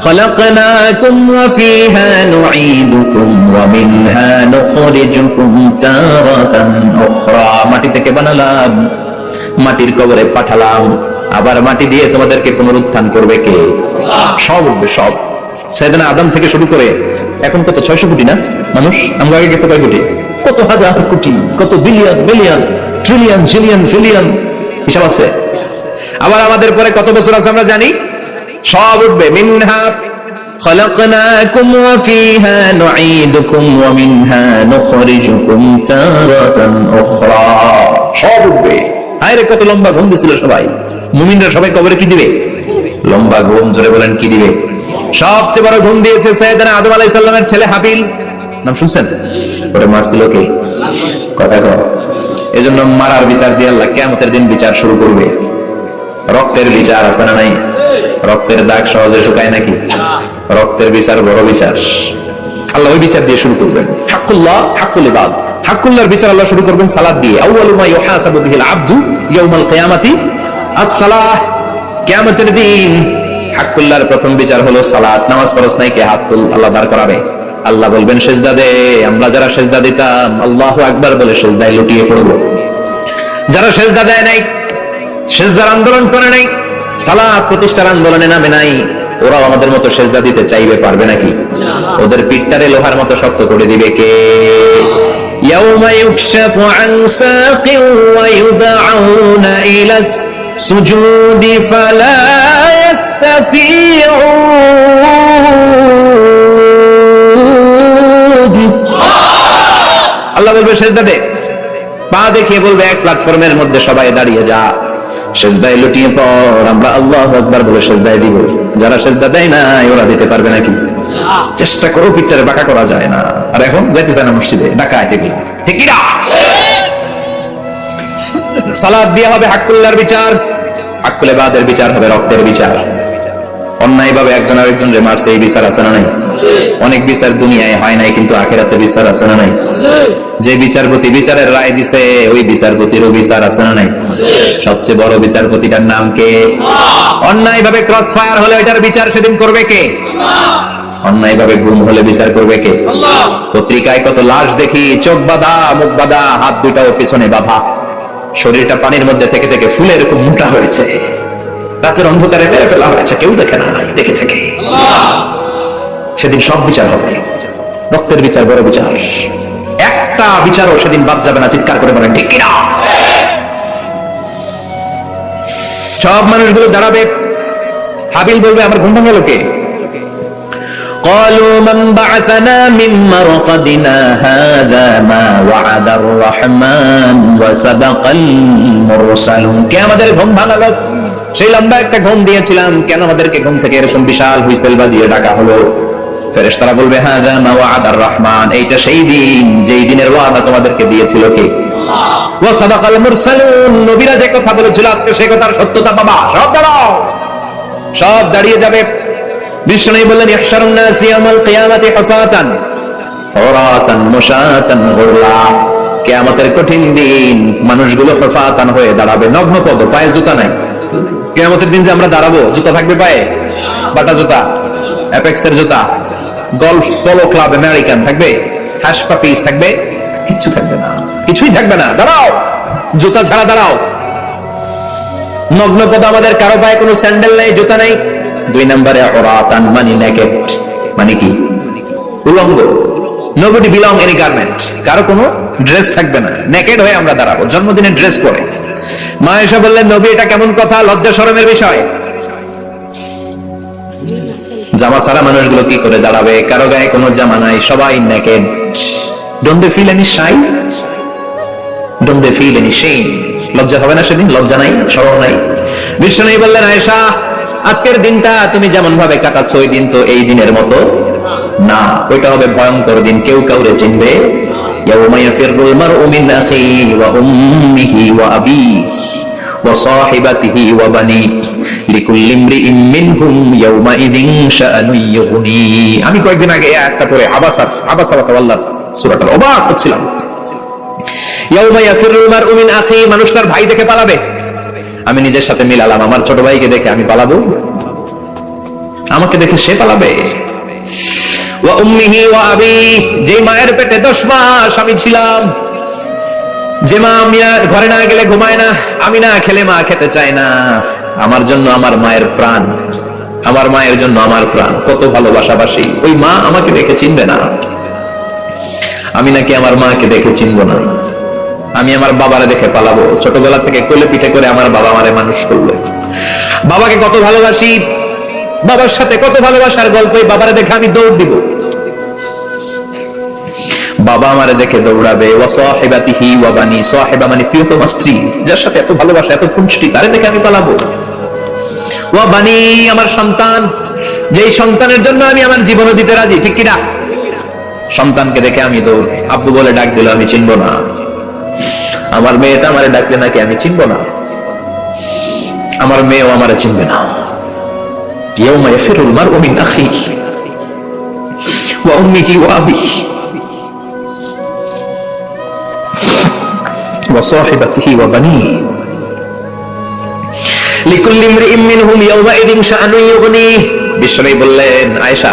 খলাকনাকুম ওয়া ফিহা নুঈদুকুম ওয়া মিনহা নুখরিজুকুম তারাতান উখরা। মাটি থেকে বানালাম, মাটির কবরে পাঠালাম, আবার মাটি দিয়ে তোমাদেরকে পুনরুত্থান করবে কে? সব উঠবে, সব। সাইয়েদনা আদম থেকে শুরু করে এখন কত 600 কোটি না মানুষ? আমরা আগে গেছে কয় কোটি? কত হাজার কোটি, কত billion, million, trillion, zillion, trillion, হিসাব আছে। আবার আমাদের পরে কত বছর আছে আমরা জানি? সব উঠবে। মিনহা খলাকনাকুম ওয়া ফিহা নুঈদুকুম ওয়া মিনহা নুখরিজুকুম তারাতান উখরা। সব উঠবে। আরে কত লম্বা ঘুম দিছিল সবাই। মুমিনরা সবাই কবরে কি দিবে? লম্বা ঘুম। জোরে বলেন কি দিবে? সবচেয়ে বড় ঘুম দিয়েছে সাইয়েদনা আদম আলাইহিস সালামের ছেলে হাবিল। নাম শুনছেন? ওরে মারছিল কে? কথা কও। এজন্য মারার বিচার দিয়ে আল্লাহ কিয়ামতের দিন বিচার শুরু করবে। রক্তের বিচার আছে না নাই? রক্তের দাগ সহজে শুকায় নাকি? রক্তের বিচার বড় বিচার। আল্লাহ ওই বিচার দিয়ে শুরু করবেন। হাক্কুল্লাহ, হাক্কুল ইবাদ। হাক্কুল্লাহর বিচার আল্লাহ শুরু করবেন সালাত দিয়ে। আউয়ালু মা ইউহাসাবু বিহিল আবদু ইয়াউমাল কিয়ামাতি আস-সালাহ। কিয়ামতের দিন হাক্কুল্লাহর প্রথম বিচার হলো সালাত। নামাজ পড়ছ নাই কে? হাত তুল, আল্লাহ দাঁড় করাবে। আল্লাহ বলবেন সেজদা দে। আমরা যারা সেজদা দিতাম আল্লাহু আকবার বলে সেজদায় লুটিয়ে পড়ব। যারা সেজদা দেয় নাই, সেজদার আন্দোলন করে নাই, সালাত প্রতিষ্ঠার আন্দোলনে নামে নাই, ওরাও আমাদের মতো সেজদা দিতে চাইবে, পারবে নাকি? ওদের পিঠটারে লোহার মতো শক্ত করে দিবে কে? ইয়াউমা ইউকশাফু আন সাকিন ওয়া ইউদআউনা ইলাস সুজুদি ফালা ইস্তাতিউন। আল্লাহ বলবে সেজদা দে। পা দেখিয়ে বলবে এক প্ল্যাটফর্মের মধ্যে সবাই দাঁড়িয়ে যা, সেজদায় লুটিয়ে পড়। আমরা আল্লাহু আকবার বলে সেজদায় দিব। যারা সেজদা দেয় না ওরা দিতে পারবে নাকি? চেষ্টা করো, পিঠটারে বাঁকা করা যায় না। আর এখন যাইতে চায় না মসজিদে, ডাকায় এগুলা, ঠিক না? সালাত দিয়ে হবে হাক্কুল্লাহর বিচার, হাক্কুল ইবাদের বিচার হবে রক্তের বিচার। অন্যায় ভাবে একজন আরেকজনকে মারছে, এই বিচার আছে না নাই? অনেক বিচার দুনিয়ায় হয় নাই, কিন্তু আখিরাতে বিচার আছে না নাই? যে বিচারপতি বিচারের রায় দিছে ওই বিচারপতিরও বিচার আছে না নাই? সবচেয়ে বড় বিচারপতিটার নাম কে? অন্যায় ভাবে ক্রস ফায়ার হলে এটার বিচার সেদিন করবে কে? অন্যায় ভাবে গুম হলে বিচার করবে কে? পত্রিকায় কত লাশ দেখি, চোখ বাঁধা, মুখ বাঁধা, হাত দুটাও পিছনে বাঁধা, শরীরটা পানির মধ্যে থেকে থেকে ফুলে এরকম মোটা হয়েছে, রাতের অন্ধকারে মেরে ফেলা হয়েছে, কেউ দেখে না, দেখেছে কে? সেদিন সব বিচার হবে, রক্তের বিচার বড় বিচার। একটা বিচারও সেদিন বাদ যাবে না। চিৎকার করে বলেন ঠিক কিনা? সব মানুষগুলো দাঁড়াবে। হাবিল বলবে আমার ঘুম ভাঙলো কে? قالوا من بعثنا من مرقدنا هذا ما وعد الرحمن وصدق المرسلون। কে আমাদের ঘুম ভাঙালো? সেই লম্বা একটা ঘুম দিয়েছিলাম, কেন আমাদেরকে ঘুম থেকে এরকম বিশাল হুইসেল বাজিয়ে ডাকা হলো? ফেরেশতারা বলবে হাযা মা ওয়া'দার রহমান, এইটা সেই দিন যেই দিনের ওয়াদা তোমাদেরকে দিয়েছিল কে? আল্লাহ। ওয়া সাদাকাল মুরসালুন, নবীরা যে কথা বলেছিল আজকে সেই কথার সত্যতা পাবা। সব দাঁড়াও, সব দাঁড়িয়ে যাবে। বিষ্ণু বললেন ইহশারুন নাস ইয়াউমাল কিয়ামাতি হুফাতান উরাতান মুশাতান গুরলা, কিয়ামতের কঠিন দিন মানুষগুলো হুফাতান হয়ে দাঁড়াবে, নগ্ন পদ, পায়ে জুতা নাই। কিয়ামতের দিন যে আমরা দাঁড়াবো, জুতা থাকবে পায়ে? বাটা জুতা, অ্যাপেক্সের জুতা, গলফ পোলো ক্লাব আমেরিকান থাকবে? হ্যাশ পাপিস থাকবে? কিচ্ছু থাকবে না, কিছুই থাকবে না। দাঁড়াও, জুতা ছাড়া দাঁড়াও। নগ্ন পদ, আমাদের কারো পায়ে কোনো স্যান্ডেল নাই, জুতা নাই। 2 নম্বরে উরাতান, মানে নেকেড, মানে কি? উলঙ্গ। nobody belong any garment, কারো কোনো ড্রেস থাকবে না, নেকেড হয়ে আমরা দাঁড়াবো, জন্মদিনের ড্রেস পরে। মা আয়েশা বললেন নবী এটা কেমন কথা, লজ্জা শরমের বিষয়। জামা ছাড়া মানুষগুলো কি করে দাঁড়াবে? কারো গায়ে কোনো জামা নাই, সবাই naked. Don't they feel any shy? Don't they feel any shame? লজ্জা হবে না সেদিন? লজ্জা নাই, শরম নাই। বিষ্ণু বললেন আয়েশা আজকের দিনটা তুমি যেমন ভাবে কাটাচ্ছ ওই দিন তো এই দিনের মতো না, ওইটা হবে ভয়ঙ্কর দিন, কেউ কাউরে চিনবে। ইয়াউমা ইয়াফিরুল মারউ মিন আখিহি ওয়া উম্মিহি ওয়া আবিহি ওয়া সাহিবাতিহি ওয়া বানি লিকুল্লি ইমরিইম মিনহুম ইয়াউমাইযিন শাআনুন ইউগনি। আমি কয়েকদিন আগে এই আয়াতটা পড়ে আবাসা ওয়া তাওয়াল্লা সূরাটার অবাক হচ্ছিলাম। ইয়াউমা ইয়াফিরুল মারউ মিন আখিহি, মানুষ তার ভাই দেখে পালাবে। আমি নিজের সাথে মিলালাম, আমার ছোট ভাইকে দেখে আমি পালাবো? আমাকে দেখে সে পালাবে? ওয়া উম্মিহি ওয়া আবিহি, যে মায়ের পেটে 10 মাস আমি ছিলাম, যে মা আমি ঘরে না গেলে ঘুমায় না, আমি না খেলে মা খেতে চায় না, আমার জন্য আমার মায়ের প্রাণ, আমার মায়ের জন্য আমার প্রাণ, কত ভালোবাসাবাসী। ওই মা আমাকে দেখে চিনবে না, আমি নাকি আমার মাকে দেখে চিনবো না। আমি আমার বাবারে দেখে পালাবো। ছোটবেলা থেকে কোলে পিঠে করে আমার বাবা আমারে মানুষ করলো, বাবাকে কত ভালোবাসি, বাবার সাথে কত ভালোবাসার গল্প, বাবারে দেখে আমি দৌড় দিব, বাবা আমারে দেখে দৌড়াবে। ওয়া সাহিবাতিহি ওয়া বানি, সাহিবা মানে প্রিয়তমা স্ত্রী, যার সাথে এত ভালোবাসা এত খুনসুটি, তারে দেখে আমি পালাবো। ওয়া বানি, আমার সন্তান, যেই সন্তানের জন্য আমি আমার জীবনও দিতে রাজি, ঠিক কিনা? সন্তানকে দেখে আমি দৌড়, আব্বু বলে ডাক দিল আমি চিনবো না, আমার মেয়েটা আমারে ডাকলে নাকি আমি চিনবো না, আমার মেয়েও আমারে চিনবে না। ইয়াউমা ইয়াফিরুল মারউ মিন আখিহি ওয়া উম্মিহি ওয়া আবিহি ওয়া সাহিবাতিহি ওয়া বানিহি লিকুল্লি ইমরিইম মিনহুম ইয়াউমাইযিন শাআনুন ইউগনি। বিশ্বনবী বললেন আয়েশা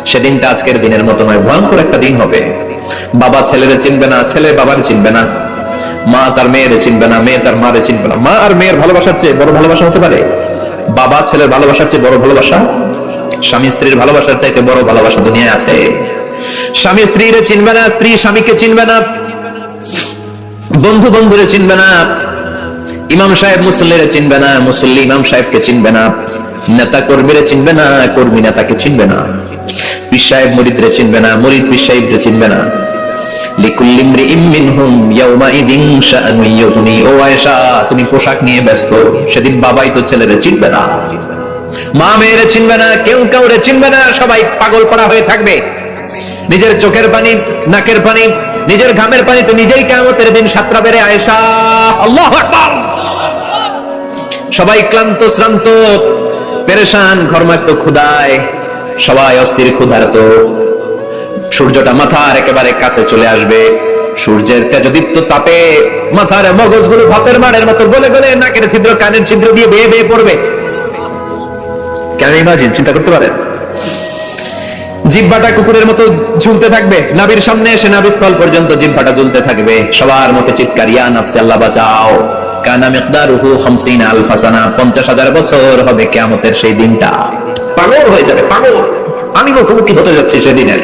সেদিনটা আজকের দিনের মতো নয়, ভয়ঙ্কর একটা দিন হবে। বাবা ছেলেরে চিনবে না, ছেলে বাবারে চিনবে না, মা তার মেয়েরে চিনবে না, মেয়ে তার মারে চিনবে না। মা আর মেয়ের ভালোবাসার চেয়ে বড় ভালোবাসা হতে পারে? বাবা ছেলের ভালোবাসার চেয়ে বড় ভালোবাসা? স্বামী স্ত্রীর ভালোবাসার চাইতে বড় ভালোবাসা দুনিয়ায় আছে? স্বামী স্ত্রীরে চিনবে না, স্ত্রী স্বামীকে চিনবে না, বন্ধু বন্ধুরে চিনবে না, ইমাম সাহেব মুসল্লিরে চিনবে না, মুসল্লি ইমাম সাহেবকে চিনবে না, নেতা কর্মীরে চিনবে না, কর্মী নেতাকে চিনবে না, পীর সাহেব মুরিদরে চিনবে না, মুরিদ পীর সাহেবরে চিনবে না। লিকুল্লি ইমরিইম মিনহুম ইয়াউমাইযিন শাআনুন ইউগনি। ও আয়েশা তুমি পোশাক নিয়ে ব্যস্ত, সেদিন বাবাই তো ছেলেরে চিনবে না, মা মেয়েরে চিনবে না, কেউ কাউরে চিনবে না, সবাই পাগল পাড়া হয়ে থাকবে। নিজের চোখের পানি, নাকের পানি, নিজের ঘামের পানি তো নিজেই কিয়ামতের দিন সাতরাবে রে আয়েশা। আল্লাহু আকবার। সবাই ক্লান্ত শ্রান্ত পেরেশান, ঘর্মাক্ত ক্ষুধায়, সবাই অস্থির ক্ষুধার্ত। সূর্যটা মাথার একেবারে কাছে চলে আসবে, সূর্যের তেজদীপ্ত তাপে মাথার মগজগুলো ভাতের মাড়ের মতো গলে গলে নাকের ছিদ্র কানের ছিদ্র দিয়ে বেয়ে বেয়ে পড়বে। কেন ইমাজিন, চিন্তা করতে পারেন? জিহ্বাটা কুকুরের মতো ঝুলতে থাকবে, নাভির সামনে এসে নাভিস্থল পর্যন্ত জিহ্বাটা ঝুলতে থাকবে। সবার মুখে চিৎকার ইয়া নাফসি আল্লাহ বাঁচাও। কানা মিকদারুহু 50,000 সানা, 50,000 বছর হবে কিয়ামতের সেই দিনটা। পাগল হয়ে যাবে, পাগল। আমি মুখোমুখি হতে যাচ্ছি সেদিনের,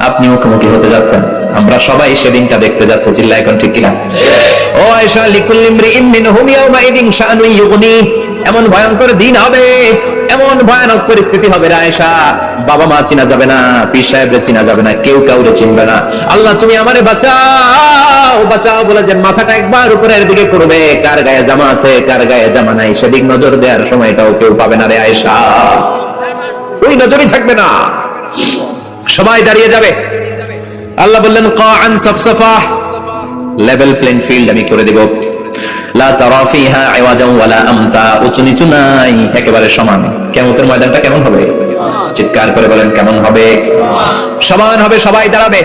আপনি মুখোমুখি হতে যাচ্ছেন, আমরা সবাই সেদিনটা দেখতে যাচ্ছি। চিল্লা এখন ঠিক কিনা? ও আয়েশা লিকুল্লি ইমরিইম মিনহুম ইয়াউমাইযিন শাআনুন ইউগনি। এমন ভয়ঙ্কর দিন হবে, এমন ভয়ানক পরিস্থিতি হবে রে আয়েশা, বাবা মা চিনা যাবে না, পীর সাহেবরে চিনা যাবে না, কেউ কাউরে চিনবে না। আল্লাহ তুমি আমারে বাঁচাও বাঁচাও বলে যে মাথাটা একবার উপরের দিকে করবে, কার গায়ে জামা আছে কার গায়ে জামা নাই সেদিক নজর দেওয়ার সময়টাও কেউ পাবে না রে আয়েশা, ওই নজরই থাকবে না, সবাই দাঁড়িয়ে যাবে। আল্লাহ বললেন কাআন সাফসাফা, লেভেল প্লেইং ফিল্ড আমি করে দেব। লা তারা ফিহা আওয়াজান ওয়ালা আমতা, উঁচু নিচু নাই, একেবারে সমান। কিয়ামতের ময়দানটা কেমন হবে? চিৎকার করে বলেন কেমন হবে? সমান হবে, সবাই দাঁড়াবে।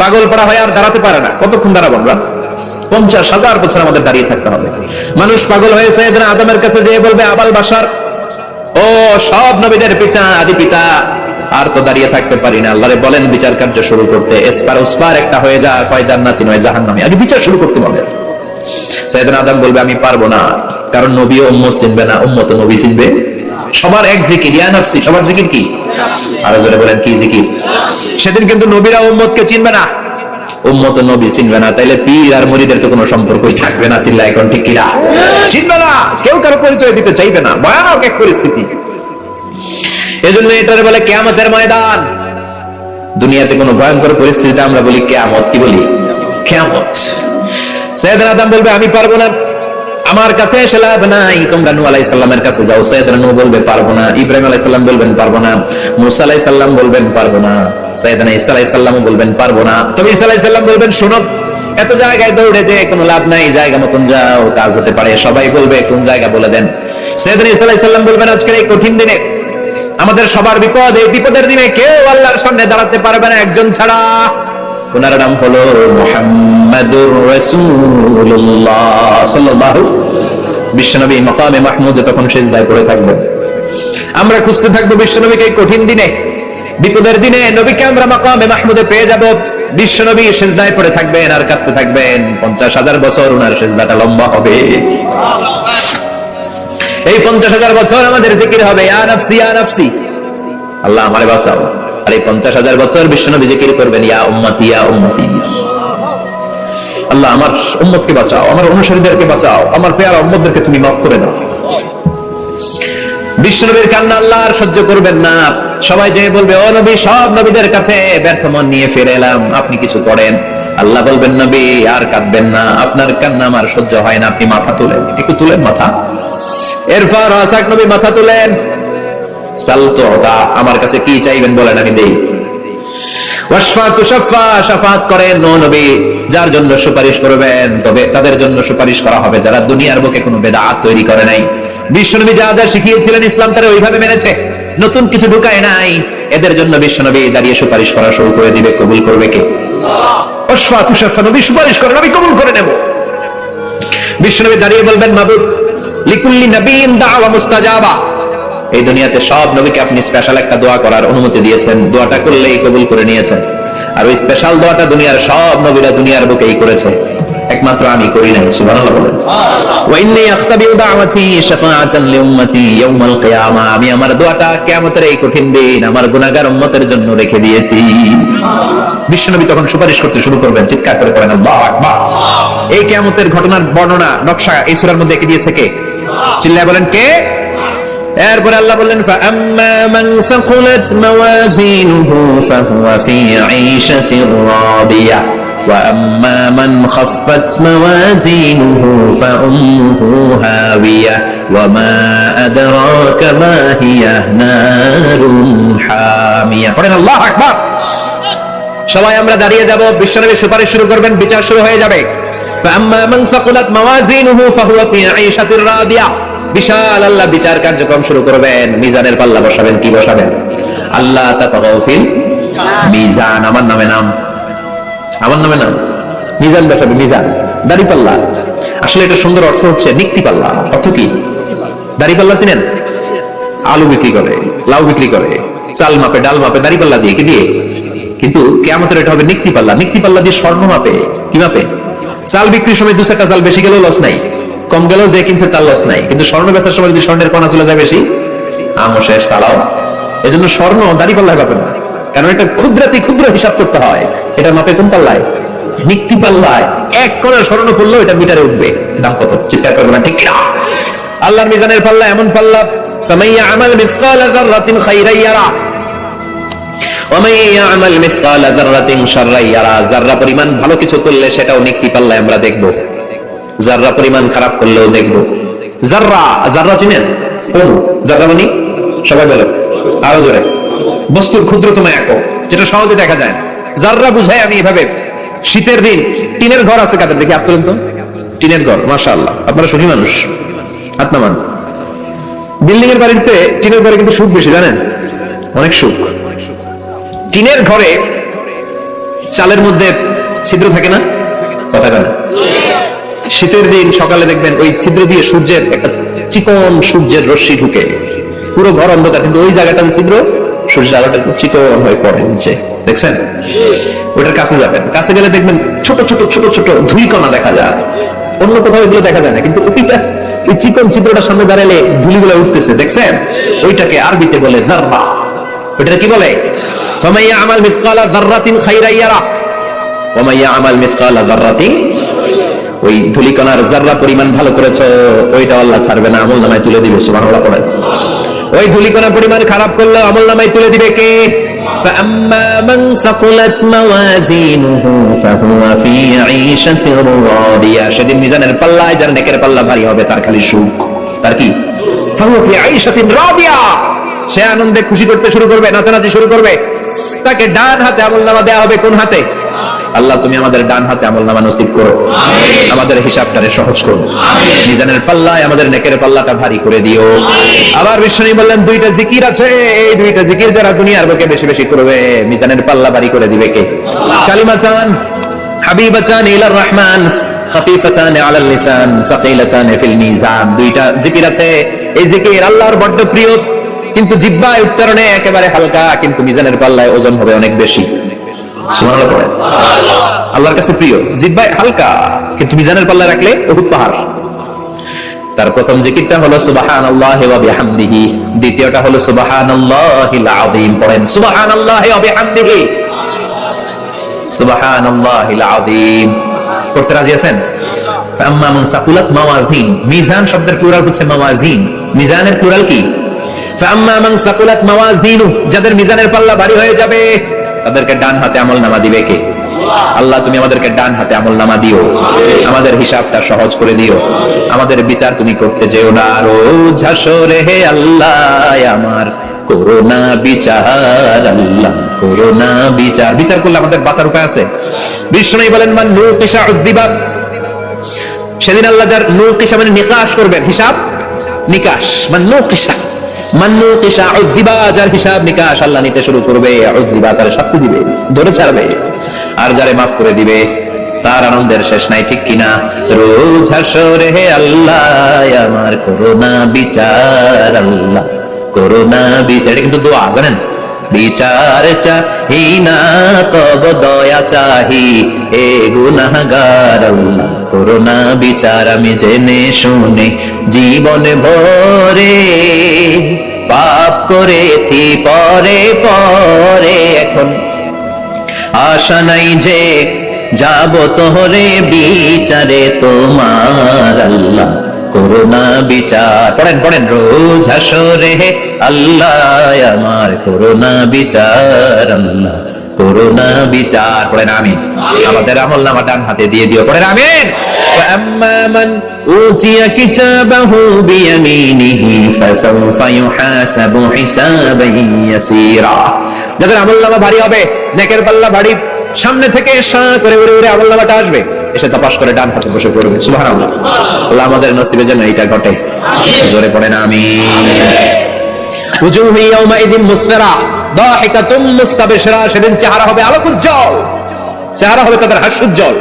পাগল পড়া হয় আর দাঁড়াতে পারে না। কতক্ষণ দাঁড়াবো আমরা? 50,000 বছর আমাদের দাঁড়িয়ে থাকতে হবে। মানুষ পাগল হয়ে সাইয়েদনা আদমের কাছে যেয়ে বলবে, আবাল বাশার, ও সব নবীদের পিতা, আদি পিতা, আর তো দাঁড়িয়ে থাকতে পারি না, আল্লাহরে বলেন বিচার কার্য শুরু করতে। এসপার ওসপার একটা হয়ে যায়, হয় জান্নাতি নয় জাহান্নামী, আগে বিচার শুরু করতে বলে। সাইয়েদনা আদম বলবে, আমি পারবো না, কারণ নবী ও উম্মত চিনবে না, উম্মত ও নবী চিনবে। সবার এক জিকির, ইয়া নাফসি, সবার জিকির কি? আরো জোরে বলেন কি জিকির? সেদিন কিন্তু নবীরা উম্মতকে চিনবে না, উম্মত ও নবী চিনবে না, তাইলে পীর আর মুরিদের তো কোনো সম্পর্কই থাকবে না। চিল্লা এখন ঠিক কিনা? চিনবে না, কেউ কারো পরিচয় দিতে চাইবে না, ভয়ানক এক পরিস্থিতি। এজন্য এটারে বলে কিয়ামতের ময়দান। দুনিয়াতে কোনো ভয়ঙ্কর পরিস্থিতিতে আমরা বলি কিয়ামত, কি বলি? কিয়ামত। সাইয়েদনা আদম বলবে, আমি পারবো না, আমার কাছে এসে লাভ নাই, তোমরা নূহ আলাইহিস সালামের কাছে যাও। সাইয়েদনা নূহ বলবে পারবো না, ইব্রাহিম আলাইহিস সালাম বলবেন পারবো না, মূসা আলাইহিস সালাম বলবেন পারবো না, সাইয়েদনা ঈসা আলাইহিস সালাম বলবেন পারবো না। তবে ঈসা আলাইহিস সালাম বলবেন, শোনো, এত জায়গায় দৌড়ে যে কোনো লাভ নাই, জায়গা মতন যাও, কাজ হতে পারে। সবাই বলবে কোন জায়গা বলে দেন। সাইয়েদনা ঈসা আলাইহিস সালাম বলবেন, আজকের এই কঠিন দিনে, আমাদের সবার বিপদ, এই বিপদের দিনে কেউ আল্লাহর সামনে দাঁড়াতে পারবে না একজন ছাড়া। ওনার নাম হলো মুহাম্মাদুর রাসূলুল্লাহ সাল্লাল্লাহু। বিশ্বনবী মাকামে মাহমুদে তখন সিজদায় পড়ে থাকবেন। আমরা খুঁজতে থাকবো বিশ্বনবীকে এই কঠিন দিনে, বিপদের দিনে নবীকে আমরা মাকামে মাহমুদে পেয়ে যাব। বিশ্বনবী সিজদায় পড়ে থাকবেন আর কাঁদতে থাকবেন। 50,000 বছর ওনার সিজদাটা লম্বা হবে। এই 50,000 বছর আমাদের জিকির হবে, ইয়া নাফসি ইয়া নাফসি, আল্লাহ আমারে বাঁচাও। আর এই 50,000 বছর বিশ্বনবী জিকির করবেন, ইয়া উম্মতি ইয়া উম্মতি, আল্লাহ আমার উম্মতকে বাঁচাও, আমার অনুসারীদেরকে বাঁচাও, আমার পেয়ারা উম্মতদেরকে তুমি মাফ করে দাও। বিশ্বনবীর কান্না আল্লাহ আর সহ্য করবেন না। সবাই যে বলবে, ও নবী, সব নবীদের কাছে ব্যর্থ মন নিয়ে ফিরে এলাম, আপনি কিছু করেন। আল্লাহ বলবেন, নবী আর কাঁদবেন না, আপনার কান্না আমার সহ্য হয় না, আপনি মাথা তুলেন, একটু তুলেন মাথা। এরপর আসাক নবী মাথা তুলেন, সাল তুতা, আমার কাছে কি চাইবেন বলেন, আমি দেই। ওয়াশফাতু শাফা, শাফাত করেন নো নবী, যার জন্য সুপারিশ করবেন, তবে তাদের জন্য সুপারিশ করা হবে যারা দুনিয়ার বুকে কোনো বেদাত তৈরি করে নাই। বিশ্বনবী যা যা শিখিয়েছিলেন ইসলাম তারা ওইভাবে মেনেছে, নতুন কিছু ঢুকায় নাই। এদের জন্য বিশ্বনবী দাঁড়িয়ে সুপারিশ করা শুরু করে দিবে। কবুল করবে কে? ওয়াশফাতু শাফা, নবী সুপারিশ করেন, আমি কবুল করে নেব। বিশ্বনবী দাঁড়িয়ে বলবেন, মাবুদ, লিকুল্লি নবিয়্যিন দাওয়া মুস্তাজাবা, এই দুনিয়াতে সব নবীকে আপনি স্পেশাল একটা দোয়া করার অনুমতি দিয়েছেন, দোয়াটা করলেই কবুল করে নিয়েছেন। আর ওই স্পেশাল দোয়াটা দুনিয়ার সব নবীরা দুনিয়ার বুকেই করেছে, একমাত্র আমি করি নাই। সুবহানাল্লাহ বলেন। ওয়া ইন্নী আখতাবিউ দাওয়াতি শাফাআতান লিউম্মতি ইয়াউমাল কিয়ামা, আমি আমার দোয়াটা কিয়ামতের এই কঠিন দিন আমার গুনাহগার উম্মতের জন্য রেখে দিয়েছি। বিশ্বনবী তখন সুপারিশ করতে শুরু করবেন, চিৎকার করে পড়েন আল্লাহু আকবার। এই কিয়ামতের ঘটনার বর্ণনা নকশা এই সূরার মধ্যে এঁকে দিয়েছে কে? চিল্লায় বলেন কে? এরপর আল্লাহ বললেন, ফাআম্মা মান সাকুলাত মাওয়াজিনুহু ফাহুয়া ফি ঈশাতির রাদিয়া ওয়া আম্মা মান খাফফাত মাওয়াজিনুহু ফাউম্মুহু হাওিয়া ওয়া মা আদরাকা মা হিয়া নারুন হামিয়া। পড়েন আল্লাহু আকবার। সবাই আমরা দাঁড়িয়ে যাব, বিশ্বনবী সুপারিশ শুরু করবেন, বিচার শুরু হয়ে যাবে। ফাআম্মা মান সাকুলাত মাওয়াজিনুহু ফাহুয়া ফি ঈশাতির রাদিয়া, বিশাল আল্লাহ বিচার কার্যক্রম শুরু করবেন। মিজানের পাল্লা বসাবেন, কি বসাবেন? আল্লাহ তাতাগাউ ফিল মিজান, আমার নামে নাম, আমার নামে নাম, মিজান বসাবে, মিজান, দাড়ি পাল্লা। আসলে এটা সুন্দর অর্থ হচ্ছে নিক্তি পাল্লা। অর্থ কি? দাড়ি পাল্লা চিনেন? আলু বিক্রি করে, লাউ বিক্রি করে, চাল মাপে, ডাল মাপে, দাড়ি পাল্লা দিয়ে, কি দিয়ে? কিন্তু কিয়ামতের এটা হবে নিক্তি পাল্লা। নিক্তি পাল্লা দিয়ে স্বর্ণ মাপে। কি মাপে? চাল বিক্রির সময় 2-4টা চাল বেশি গেলেও লস নাই, কম গেলেও যে কিনছে তার লস নাই। কিন্তু স্বর্ণ বেচার সময় যদি স্বর্ণের কণা চলে যায় বেশি, আমও শেষ, চালাও। এই জন্য স্বর্ণ দাড়ি পাল্লায় পাবে না, কারণ এটা ক্ষুদ্রাতি ক্ষুদ্র হিসাব করতে হয়। এটা মাপে কোন পাল্লায়? নিক্তি পাল্লায়। এক কণা স্বর্ণ পড়লেও এটা মিটারে উঠবে। দাম কত? চিৎকার করবে না, ঠিক কিনা? আল্লাহর মিজানের পাল্লা এমন পাল্লা, ফামাইয়া আমাল মিসকালা যাররাতিন খাইরান ইয়ারা ওয়া মাইয়া আমাল মিসকালা যাররাতিন শাররান ইয়ারা। যাররা পরিমাণ ভালো কিছু করলে সেটাও নিক্তি পাল্লায় আমরা দেখব, যাররা পরিমাণ খারাপ করলেও দেখবো। যাররা, যাররা চিনেন? কোন যাররা? মানে সবাই বলে, আরো জোরে। বস্তুর ক্ষুদ্রতম একক, যেটা সহজে দেখা যায়। যাররা বুঝাই আমি এভাবে, শীতের দিন টিনের ঘর আছে কাদের, দেখি হাত তুলেন তো। টিনের ঘর, মাশাআল্লাহ, আপনারা সুখী মানুষ, হাত নামান। বিল্ডিং এর বাড়ির চেয়ে টিনের ঘরে কিন্তু সুখ বেশি, জানেন, অনেক সুখ। টিনের ঘরে চালের মধ্যে ছিদ্র থাকে না, কথা বলেন। শীতের দিন সকালে দেখবেন ওই ছিদ্র দিয়ে সূর্যের একটা চিকন সূর্যের রশ্মি ঢুকে, পুরো ঘর অন্ধকার, কিন্তু ওই জায়গাটা ছিদ্র, সূর্যের আলোটা চিকন হয়ে পড়ে নিচে, দেখছেন? ওইটার কাছে যাবেন, কাছে গেলে দেখবেন ছোট ছোট ছোট ছোট ধুলিকণা দেখা যায়। অন্য কোথাও এগুলো দেখা যায় না, কিন্তু ওইটা, ওই চিকন ছিদ্রটার সামনে দাঁড়ালে ধুলিগুলো উঠতেছে, দেখছেন? ওইটাকে আরবিতে বলে যাররা। ওইটা কি বলে? ফামান ইয়ামাল মিসকালা যাররাতিন খাইরান ইয়ারা ওয়া মান ইয়ামাল মিসকালা যাররাতিন, ওই ধুলিকণার যাররা পরিমাণ ভালো করেছো, ওইটা আল্লাহ ছাড়বে না, আমলনামায় তুলে দিবে। সুবহানাল্লাহ পড়ে। ওই ধুলিকণার পরিমাণ খারাপ করলে আমলনামায় তুলে দিবে কে? فأما من ثقلت موازينه فهو في عيشة راضية, সেদিন মিজানের পাল্লায় যার নেকের পাল্লা ভারী হবে তার খালি সুখ, তার কি? فهو في عيشة راضية, সে আনন্দে খুশি করতে শুরু করবে, নাচানাচি শুরু করবে। তাকে ডান হাতে আমলনামা দেয়া হবে, কোন হাতে? আল্লাহ তুমি আমাদের ডান হাতে আমলনামা নসিব করো, আমাদের হিসাবটারে সহজ করো, মিজানের পাল্লায় আমাদের নেকের পাল্লাটা ভারী করে দিও। আবার বিশ্বনবী বললেন দুইটা জিকির আছে, এই দুইটা জিকির যারা দুনিয়ার বুকে বেশি বেশি করবে মিজানের পাল্লা ভারী করে দিবে কে? কালিমাতান হাবিবাতান ইলার রহমান খাফিফাতান আলাল লিসান সাকিলাতান ফিল মিজান, দুইটা জিকির আছে, এই জিকির আল্লাহর বড় প্রিয়, কিন্তু জিহ্বায় উচ্চারণে একেবারে হালকা, কিন্তু মিজানের পাল্লায় ওজন হবে অনেক বেশি। সুবহানাল্লাহ পড়ে। আল্লাহর কাছে প্রিয়, জিহ্বায় হালকা, কিন্তু মিজানের পাল্লায় রাখলে উহুদ পাহাড়। তার প্রথম জিকিরটা হলো সুবহানাল্লাহি ওয়া বিহামদিহি, দ্বিতীয়টা হলো সুবহানাল্লাহিল আযীম। পড়েন সুবহানাল্লাহি ওয়া বিহামদিহি, সুবহানাল্লাহিল আযীম। পড়তে রাজি আছেন? ফাম্মা মান সাকুলাত মাওয়াজিন, মিজান শব্দের প্লুরাল হচ্ছে মাওয়াজিন, মিজানের প্লুরাল কি? ফাম্মা মান সাকুলাত মাওয়াজিনু, যাদের মিজানের পাল্লা ভারী হয়ে যাবে তাদেরকে ডান হাতে আমলনামা দিবে কে? আল্লাহ তুমি আমাদেরকে ডান হাতে আমলনামা দিও, আমাদের হিসাবটা সহজ করে দিও, আমাদের বিচার তুমি করতে যেও না রোজ হাসরে, হে আল্লাহ আমার করোনা বিচার, আল্লাহ করোনা বিচার। বিচার করলে আমাদের বাঁচার উপায় আছে? বিষ্ণু বলেন মান নুকিশা উযিবাত, সেদিন আল্লাহ যার নুকিশা মানে নিকাশ করবেন, হিসাব নিকাশ, মান নুকিশা মান্নু কিসা উযিবা, যার হিসাব নিকাশ আল্লাহ নিতে শুরু করবে, উযিবা তার শাস্তি দিবে, ধরে ছাড়বে, আর যারে মাফ করে দিবে তার আনন্দের শেষ নাই, ঠিক কিনা? রোজ হাসরে হে আল্লাহ আমার করোনা বিচার, আল্লাহ করোনা বিচার, কিন্তু দোয়া জানেন, বিচার চাহি না তব দয়া চাহি, হে গুনাহগার আল্লাহ করোনা বিচার। আমি জেনে শুনে জীবন ভরে পাপ করেছি পরে পরে, এখন আশা নাই যে যাব তোরে বিচারে তোমার, আল্লাহ করোনা বিচার। পড়েন পড়েন রোজ হাসরে হে আল্লাহ আমার করোনা বিচার, আল্লাহ করোনা বিচার। পড়েন আমিন। আমাদের আমলনামা ডান হাতে দিয়ে দিও, পড়েন আমিন। فأما من أوتي كتابه بيمينه فسوف يحاسب حسابا يسيرا, যাদের আমলনামা ভারী হবে, নেকের পাল্লা ভারী, সামনে থেকে সা করে উড়ে উড়ে আমলনামাটা আসবে, এসে তাপাস করে ডান হাতে বসে পড়বে। সুবহানাল্লাহ। আল্লাহ আমাদের নসিবে যেন এটা ঘটে, জোরে পড়েন আমিন। উজুহু ইয়াউমাইদিন মুসফিরা দাহিকাতুম মুস্তাবশিরা, সেদিন চেহারা হবে আলোকোজ্জ্বল, চেহারা হবে তাদের হাস্যোজ্জ্বল।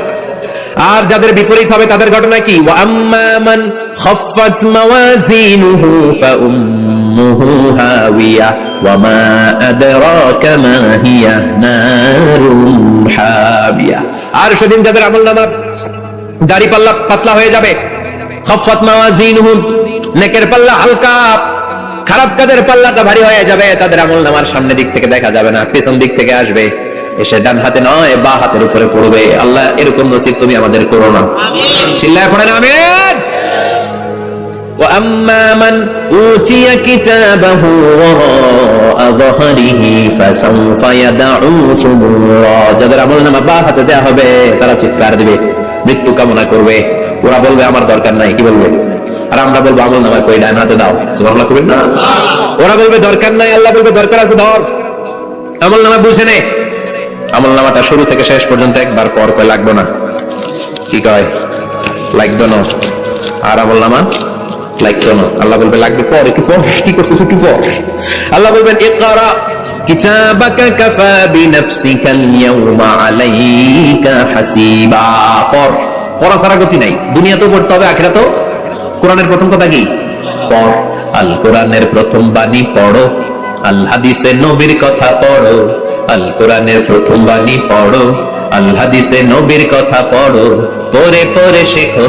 আর যাদের বিপরীত হবে তাদের ঘটনা কি? ওয়া আম্মা মান খাফফাত মাওয়াজিনুহু ফাউম্মুহু হাওিয়া ওয়া মা আদরাকা মা হিয়া নারুন হাবিয়া। আর সেদিন যাদের আমলনামা দাড়ি পাল্লা পাতলা হয়ে যাবে, খাফফাত মাওয়াজিনুহু নেকের পাল্লা হালকা, খারাপ কাজের পাল্লাটা ভারী হয়ে যাবে, তাদের আমলনামার সামনের দিক থেকে দেখা যাবে না, পেছন দিক থেকে আসবে, এসে ডান হাতে নয় বা হাতের উপরে পড়বে। আল্লাহ এরকম নসিব তুমি আমাদের করো না, চিল্লায় পড়েন আমিন। ওয়া আম্মা মান উতিয়া কিতাবাহু ওয়ারা যহরিহি ফাসাউফা ইয়াদউ সুবুরা, যাদের আমলনামা বা হাতে দেয়া হবে তারা চিৎকার দিবে, মৃত্যু কামনা করবে, ওরা বলবে আমার দরকার নাই, কি বলবে? আর আমরা বলবো আমলনামা কই, ডান হাতে দাও। সুবহানাল্লাহ কইবেন না? ওরা বলবে দরকার নাই, আল্লাহ বলবে দরকার আছে, ধর আমলনামা বুঝে নে। আমলনামাটা শুরু থেকে শেষ পর্যন্ত একবার পর কয় লাগবে না, কি কয় লাগবে না, আর আমলনামা লাগবে না। আল্লাহ বলবে লাগবে পর, একটু পর, কি করছিস একটু পর। আল্লাহ বলবেন ইকরা কিতাবাকা কাফা বিনাফসিকাল ইয়াউমা আলাইকা হাসিবা। পর, পড়া ছাড়া গতি নাই। দুনিয়াতেও পড়তে হবে, আখিরাতেও। কোরআনের প্রথম কথা কি? পড়। আল কোরআনের প্রথম বাণী পড়ো, আল হাদিসে নবীর কথা পড়ো। আল কোরআনের প্রথম বাণী পড়ো, আল হাদিসে নবীর কথা পড়ো। পড়ে পড়ে শেখো,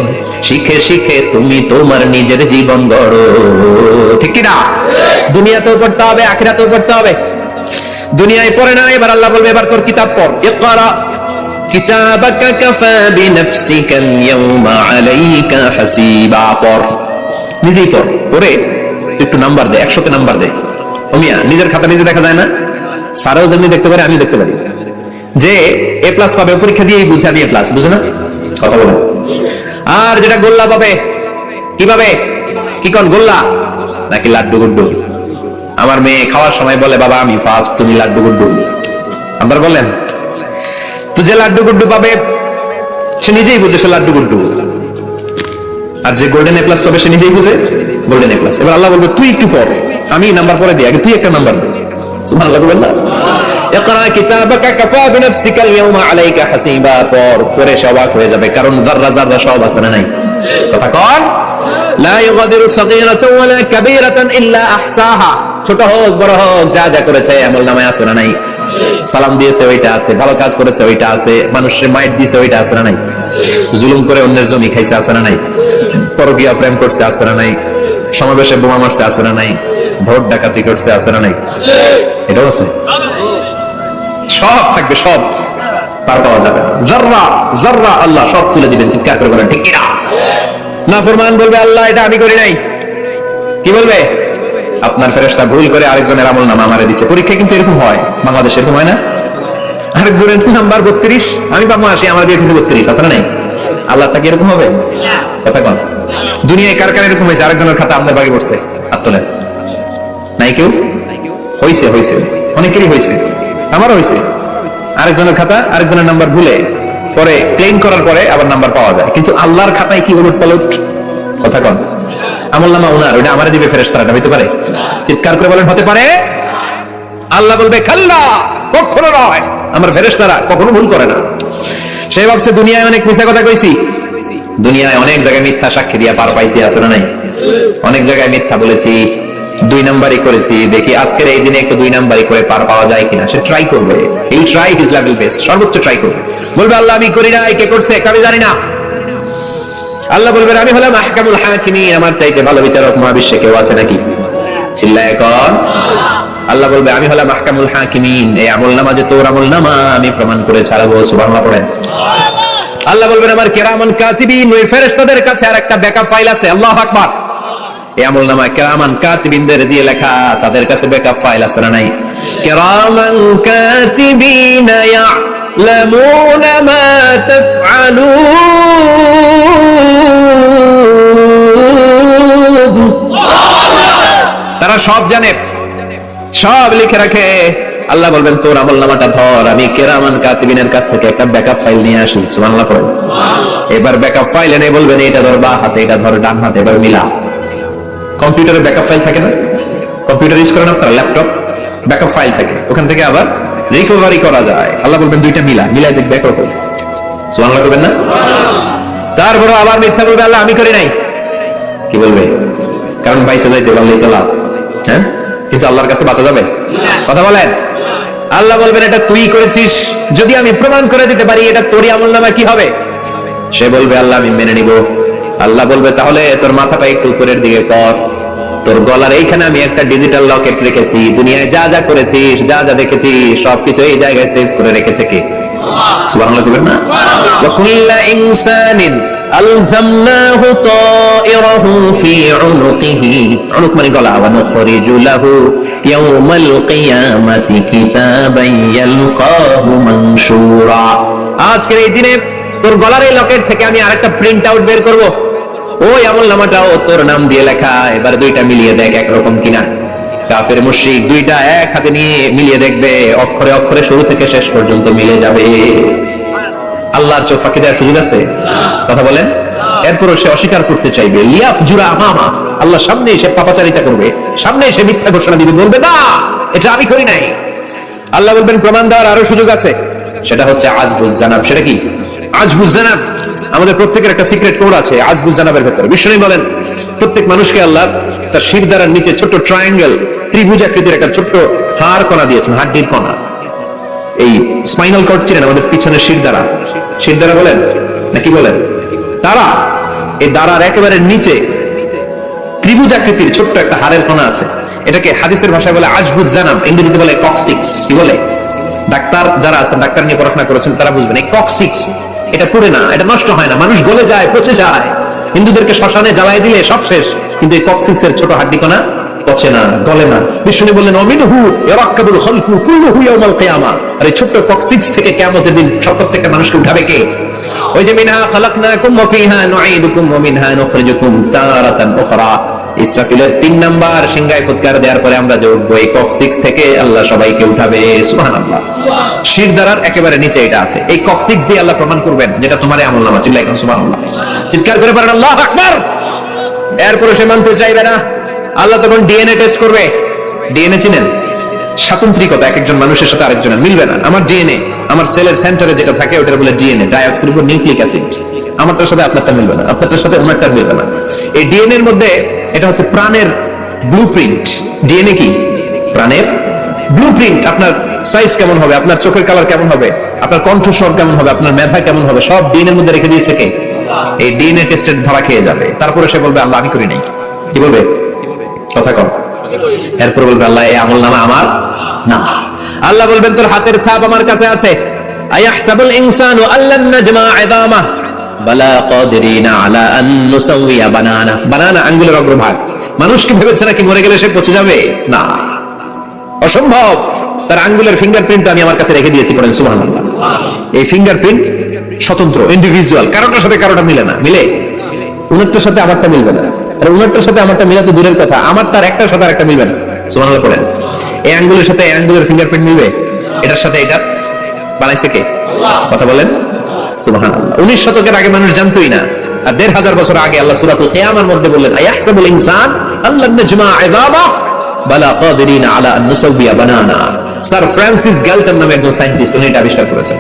শিখে শিখে তুমি তোমার নিজের জীবন গড়ো। ঠিক কি না? দুনিয়াতেও পড়তে হবে, আখিরাতেও পড়তে হবে। দুনিয়ায় পড়ে না, এবার আল্লাহ বলবে এবার তোর কিতাব পড়। ইকরা কিতাবাকা কাফা বিনাফসিকাল ইয়াউমা আলাইকা হাসিবা। পড়, নিজেই পড়। পড়ে একটু নাম্বার দে, 100তে নাম্বার দে। ওমিয়া নিজের খাতা নিজে দেখা যায় না? স্যারও যেমনি দেখতে পারে, আমি দেখতে পারি। যে এ প্লাস পাবে পরীক্ষা দিয়েই বুঝে আমি এ প্লাস, বুঝে না? কথা বলে। আর যেটা গোল্লা পাবে, কি পাবে? কি কোন গোল্লা নাকি লাড্ডু গুড্ডু? আমার মেয়ে খাওয়ার সময় বলে বাবা আমি ফার্স্ট, তুমি লাড্ডু গুড্ডু। আপনারা বলেন তো, যে লাড্ডু গুড্ডু পাবে সে নিজেই বুঝে সে লাড্ডু গুড্ডু, আর যে গোল্ডেন এ প্লাস পাবে সে নিজেই বুঝে গোল্ডেন এ প্লাস। এবার আল্লাহ বলবে তুই একটু পড়, আমি নাম্বার পরে দিই, আগে তুই একটা নাম্বার দে। সুবহানাল্লাহ বলবেন না? ইকরা কিতাবাকা কাফা বিনাফসিকাল ইয়াউমা আলাইকা হাসিবা। পড়, পড়ে সে অবাক হয়ে যাবে, কারণ যাররা যাররা সব আছে না নাই? কথা কন। লা ইউগাদিরু সাগীরাতান ওয়ালা কাবীরাতান ইল্লা আহসাহা। ছোট হোক বড় হোক, যা যা করেছে আমলনামায় আছে না নাই? সালাম দিয়েছে ওইটা আছে, ভালো কাজ করেছে ওইটা আছে, মানুষের মাইট দিয়েছে ওইটা আছে না নাই? জুলুম করে অন্যের জমি খাইছে আছে না নাই? পরকীয়া প্রেম করছে আছে না নাই? সমাবেশে বোমা মারছে আছে না নাই? ভোট ডাকাতি করছে আছে না নাই? এটাও আছে। সব থাকবে, সব পার পাওয়া যাবে না। যাররা যাররা আল্লাহ সব তুলে দিবেন। চিৎকার করে বলেন ঠিক কিনা? নাফরমান বলবে আল্লাহ এটা আমি করি নাই। কি বলবে? আপনার ফেরেশতা ভুল করে আরেকজনের আমলনামা আমারে দিছে। পরীক্ষা কিন্তু এরকম হয়, বাংলাদেশে এরকম হয় না? আরেকজনের নাম্বার 32, আমি পাবো 80, আমার দিয়ে দিয়েছে 32, আছে না নাই? আল্লাহটা কি এরকম হবে? কথা কন। দুনিয়ায় কার কার এরকম হয়েছে আরেকজনের খাতা আপনার বাকি পড়ছে? হাত তোলেন। নাই কেউ? হয়েছে, হয়েছে, অনেকেরই হয়েছে, আমারও হয়েছে। আরেকজনের খাতা আরেকজনের নাম্বার ভুলে পরে ক্লেম করার পরে আবার নাম্বার পাওয়া যায়, কিন্তু আল্লাহর খাতায় কি উলট পালট? কথা কন। আমলনামা ওনার, ওটা আমারে দিবে ফেরেশতারা, এটা হতে পারে? চিৎকার করে বলেন হতে পারে? আল্লাহ বলবে খাল্লা, কখনো নয়, আমার ফেরেশতারা কখনো ভুল করে না। সেই ভাবছে দুনিয়ায় অনেক মিথ্যা কথা কইছি, দুনিয়ায় অনেক জায়গায় মিথ্যা সাক্ষী দিয়া পার পাইছি, আছে না নাই? অনেক জায়গায় মিথ্যা বলেছি, 2 নাম্বারই করেছি, দেখি আজকের এই দিনে একটু 2 নাম্বারই করে পার পাওয়া যায় কিনা। সে ট্রাই করবে, এই ট্রাই ইজ লেভেল বেস্ট, সর্বোচ্চ ট্রাই করবে। বলবে আল্লাহ আমি করি না, কে করছে আমি জানি না। আল্লাহ বলবেন আমি হলাম আহকামুল হাকিমিন, আমার চাইতে ভালো বিচারক মহাবিশ্বে কেউ আছে নাকি? চিল্লায় কর। আল্লাহ বলবে আমি হলাম আহকামুল হাকিমিন, এই আমলনামা যে তোর আমলনামা আমি প্রমাণ করে ছাড়াবো। সুবহানাল্লাহ পড়েন। আল্লাহ বলবেন আমার কিরামান কাতিবিন, ওই ফেরেশতাদের কাছে আরেকটা ব্যাকআপ ফাইল আছে। আল্লাহু আকবার। এই আমলনামা কিরামান কাতিবিনদের দিয়ে লেখা, তাদের কাছে ব্যাকআপ ফাইল আছে না নাই? কিরামান কাতিবিন ইয়ালামুনা মা তাফআলুন। তারা সব জানে, সব লিখে রাখে। আল্লাহ বলবেন তোর আমলনামাটা ধর, আমি কিরামান কাতিবিনের কাছ থেকে একটা ব্যাকআপ ফাইল নিয়ে আসি। সুবহানাল্লাহ পড়েন। এবার ব্যাকআপ ফাইল এনে বলবেন এটা ধর বাঁ হাতে, এটা ধর ডান হাতে, এবার মিলা। কম্পিউটারে ব্যাকআপ ফাইল থাকে না? কম্পিউটার ইউজ করেন আপনারা, ল্যাপটপ, ব্যাকআপ ফাইল থাকে, ওখান থেকে আবার রিকভারি করা যায়। আল্লাহ বলবেন দুইটা মিলা, মিলাই দেখবে একরকম। সুবহানাল্লাহ করবেন না? তারপর আবার মিথ্যা বলবে আল্লাহ আমি করি নাই। কি বলবে? কারণ বাইসে যাইতে পারলেই তো লাভ। হ্যাঁ, কিন্তু আল্লাহর কাছে বাঁচা যাবে? কথা বলেন। আল্লাহ বলবেন এটা তুই করেছিস, যদি আমি প্রমাণ করে দিতে পারি এটা তোরই আমলনামা, কি হবে? সে বলবে আল্লাহ আমি মেনে নিব। আল্লাহ বলবে তাহলে তোর মাথাটা একটু উপরের দিকে কর, তোর গলার এইখানে আমি একটা ডিজিটাল লকেট রেখেছি, দুনিয়ায় যা যা করেছিস, যা যা দেখেছিস সবকিছু এই জায়গায় সেভ করে রেখেছে কে? সুবহানাল্লাহ বলবেন না? ওয়া কুল্লু ইনসানিন আলজামনাহু তায়রাহু ফি উনুকিহি, উনুক মানে গলা, ওয়া নুখরিজু লাহু ইয়াওমাল কিয়ামাতি কিতাবান ইয়ালকাহু মানশুরা। আজকের এই দিনে তোর গলার এই লকেট থেকে আমি আরেকটা প্রিন্ট আউট বের করব, ওই আমলনামাটাও তোর নাম দিয়ে লেখা। এবার দুইটা মিলিয়ে দেখ একরকম কিনা। কাফের মুশরিক দুইটা এক হাতে নিয়ে মিলিয়ে দেখবে, অক্ষরে অক্ষরে শুরু থেকে শেষ পর্যন্ত মিলে যাবে। আল্লাহর চোখ ফাঁকি দেওয়ার সুযোগ আছে? কথা বলেন। এরপরও সে অস্বীকার করতে চাইবে, লিয়াফ জুরা আমামা, আল্লাহ সামনে এসে পাপাচারিতা করবে, সামনে এসে মিথ্যা ঘোষণা দিবে, বলবে না এটা আমি করি নাই। আল্লাহ বলবেন প্রমাণ দেওয়ার আরো সুযোগ আছে, সেটা হচ্ছে আজবুজ জানাব। সেটা কি? আজবুজ জানাব। আমাদের প্রত্যেকের একটা সিক্রেট কোড আছে আজবুজ জানাবের ভেতরে। বিষ্ণু বলেন প্রত্যেক মানুষকে আল্লাহ তার শিরদাঁড়ার নিচে ছোট্ট ট্রায়াঙ্গেল, ত্রিভুজাকৃতির একটা ছোট্ট হাড় কণা দিয়েছেন, হাড্ডির কণা। এই স্পাইনাল কর্ড ছিলেন আমাদের পিছনের শিরদাঁড়া, শিরদাঁড়া বলেন নাকি বলেন? তারা এই দাঁড়ার একেবারে নিচে ত্রিভুজাকৃতির ছোট্ট একটা হাড়ের কণা আছে। এটাকে হাদিসের ভাষায় বলে আজবুজ জানাব, ইংরেজিতে বলে কক্সিক্স। কি বলে? ডাক্তার যারা আছেন, ডাক্তার নিয়ে পড়াশোনা করেছেন, তারা বুঝবেন এই কক্সিক্স এটা পুড়ে না, এটা নষ্ট হয় না, মানুষ গলে যায়, পচে যায়। হিন্দুদেরকে শ্মশানে জ্বালাই দিলে সব শেষ, কিন্তু এই কক্সিক্সের ছোট হাড্ডি কণা পচে না, গলে না। বিষ্ণু বললেন অমিনহু ইয়ারাক্কাবুল খালকু কুল্লুহু ইয়াউমাল কিয়ামা। আর এই ছোট্ট কক্সিক্স থেকে কিয়ামতের দিন সব প্রত্যেকটা মানুষকে উঠাবে কে? ওই যে মিনহা খালাকনাকুম ওয়া ফিহা নুঈদুকুম ওয়া মিনহা নুখরিজুকুম তারাতান উখরা। ইসরাফিলের 3 নাম্বার সিংহায় ফুৎকার দেওয়ার পরে আমরা যে উঠবো, এই কক্সিক্স থেকে আল্লাহ সবাইকে উঠাবে। সুবহানাল্লাহ। শিরদাঁড়ার একেবারে নিচে এটা আছে। এই কক্সিক্স দিয়ে আল্লাহ প্রমাণ করবেন যেটা তোমার আমলনামা। চিল্লায় এখন সুবহানাল্লাহ, চিৎকার করে বলেন আল্লাহু আকবার। এরপরে সে মানতে চাইবে না, আল্লাহ তখন ডিএনএ টেস্ট করবে। ডিএনএ চিনেন? স্বাতন্ত্রিকতা, এক একজন মানুষের সাথে আরেকজনের মিলবে না। আমার ডিএনএ, আমার সেলের সেন্টারে যেটা থাকে ওটার বলে ডিএনএ, ডাইঅক্সিরিবো নিউক্লিক অ্যাসিড। আমারটার সাথে আপনারটা মিলবে না, আপনারটার সাথে ওনারটা মিলবে না। এই ডিএনএ এর মধ্যে এটা হচ্ছে প্রাণের ব্লুপ্রিন্ট। ডিএনএ কি? প্রাণের ব্লুপ্রিন্ট। আপনার সাইজ কেমন হবে, আপনার চোখের কালার কেমন হবে, আপনার কণ্ঠস্বর কেমন হবে, আপনার মেধা কেমন হবে, সব ডিএনএ এর মধ্যে রেখে দিয়েছে কে? এই ডিএনএ টেস্টের ধরা খেয়ে যাবে। তারপরে সে বলবে আল্লাহ আমি করি নাই। কি বলবে? কথা কম। এরপর বলবে আল্লাহ এই আমলনামা আমার না। আল্লাহ বলবেন তোর হাতের ছাপ আমার কাছে আছে। আয়াহসাবুল ইনসানু আল্লান নাজমা ইযামা বালা কাদিরিনা আলা আন নুসাউইয়া বানানা। বানানা আঙ্গুলের অগ্রভাগ। মানুষ কি ভেবেছে নাকি মরে গেলে সে পচে যাবে? না, অসম্ভব। তার আঙ্গুলের ফিঙ্গারপ্রিন্ট আমি আমার কাছে রেখে দিয়েছি। পড়েন সুবহানাল্লাহ। এই ফিঙ্গারপ্রিন্ট স্বতন্ত্র, ইন্ডিভিজুয়াল, কারোটার সাথে কারোটা মিলে না। মিলে? উনারটার সাথে আমারটা মিলবে না, আর উনারটার সাথে আমারটা মিলা তো দূরের কথা, আমার তার একটার সাথে আরেকটা মিলবে না। সুবহানাল্লাহ পড়েন। এই আঙ্গুলের সাথে এই আঙ্গুলের ফিঙ্গারপ্রিন্ট মিলবে? এটার সাথে এটা বানাইছে কে? কথা বলেন সুবহানাল্লাহ। 19 শতকের আগে মানুষ জানতোই না, আর 1500 বছর আগে আল্লাহ সূরাতুল কিয়ামার মধ্যে বললেন আয়াহসাবুল ইনসান আল্লান নাজমা ইযামা বালা কাদিরিনা আলা আন নুসাউইয়া বানানা। স্যার ফ্রান্সিস গ্যালটন নামে একজন সায়েন্টিস্ট, উনি এটা আবিষ্কার করেছেন।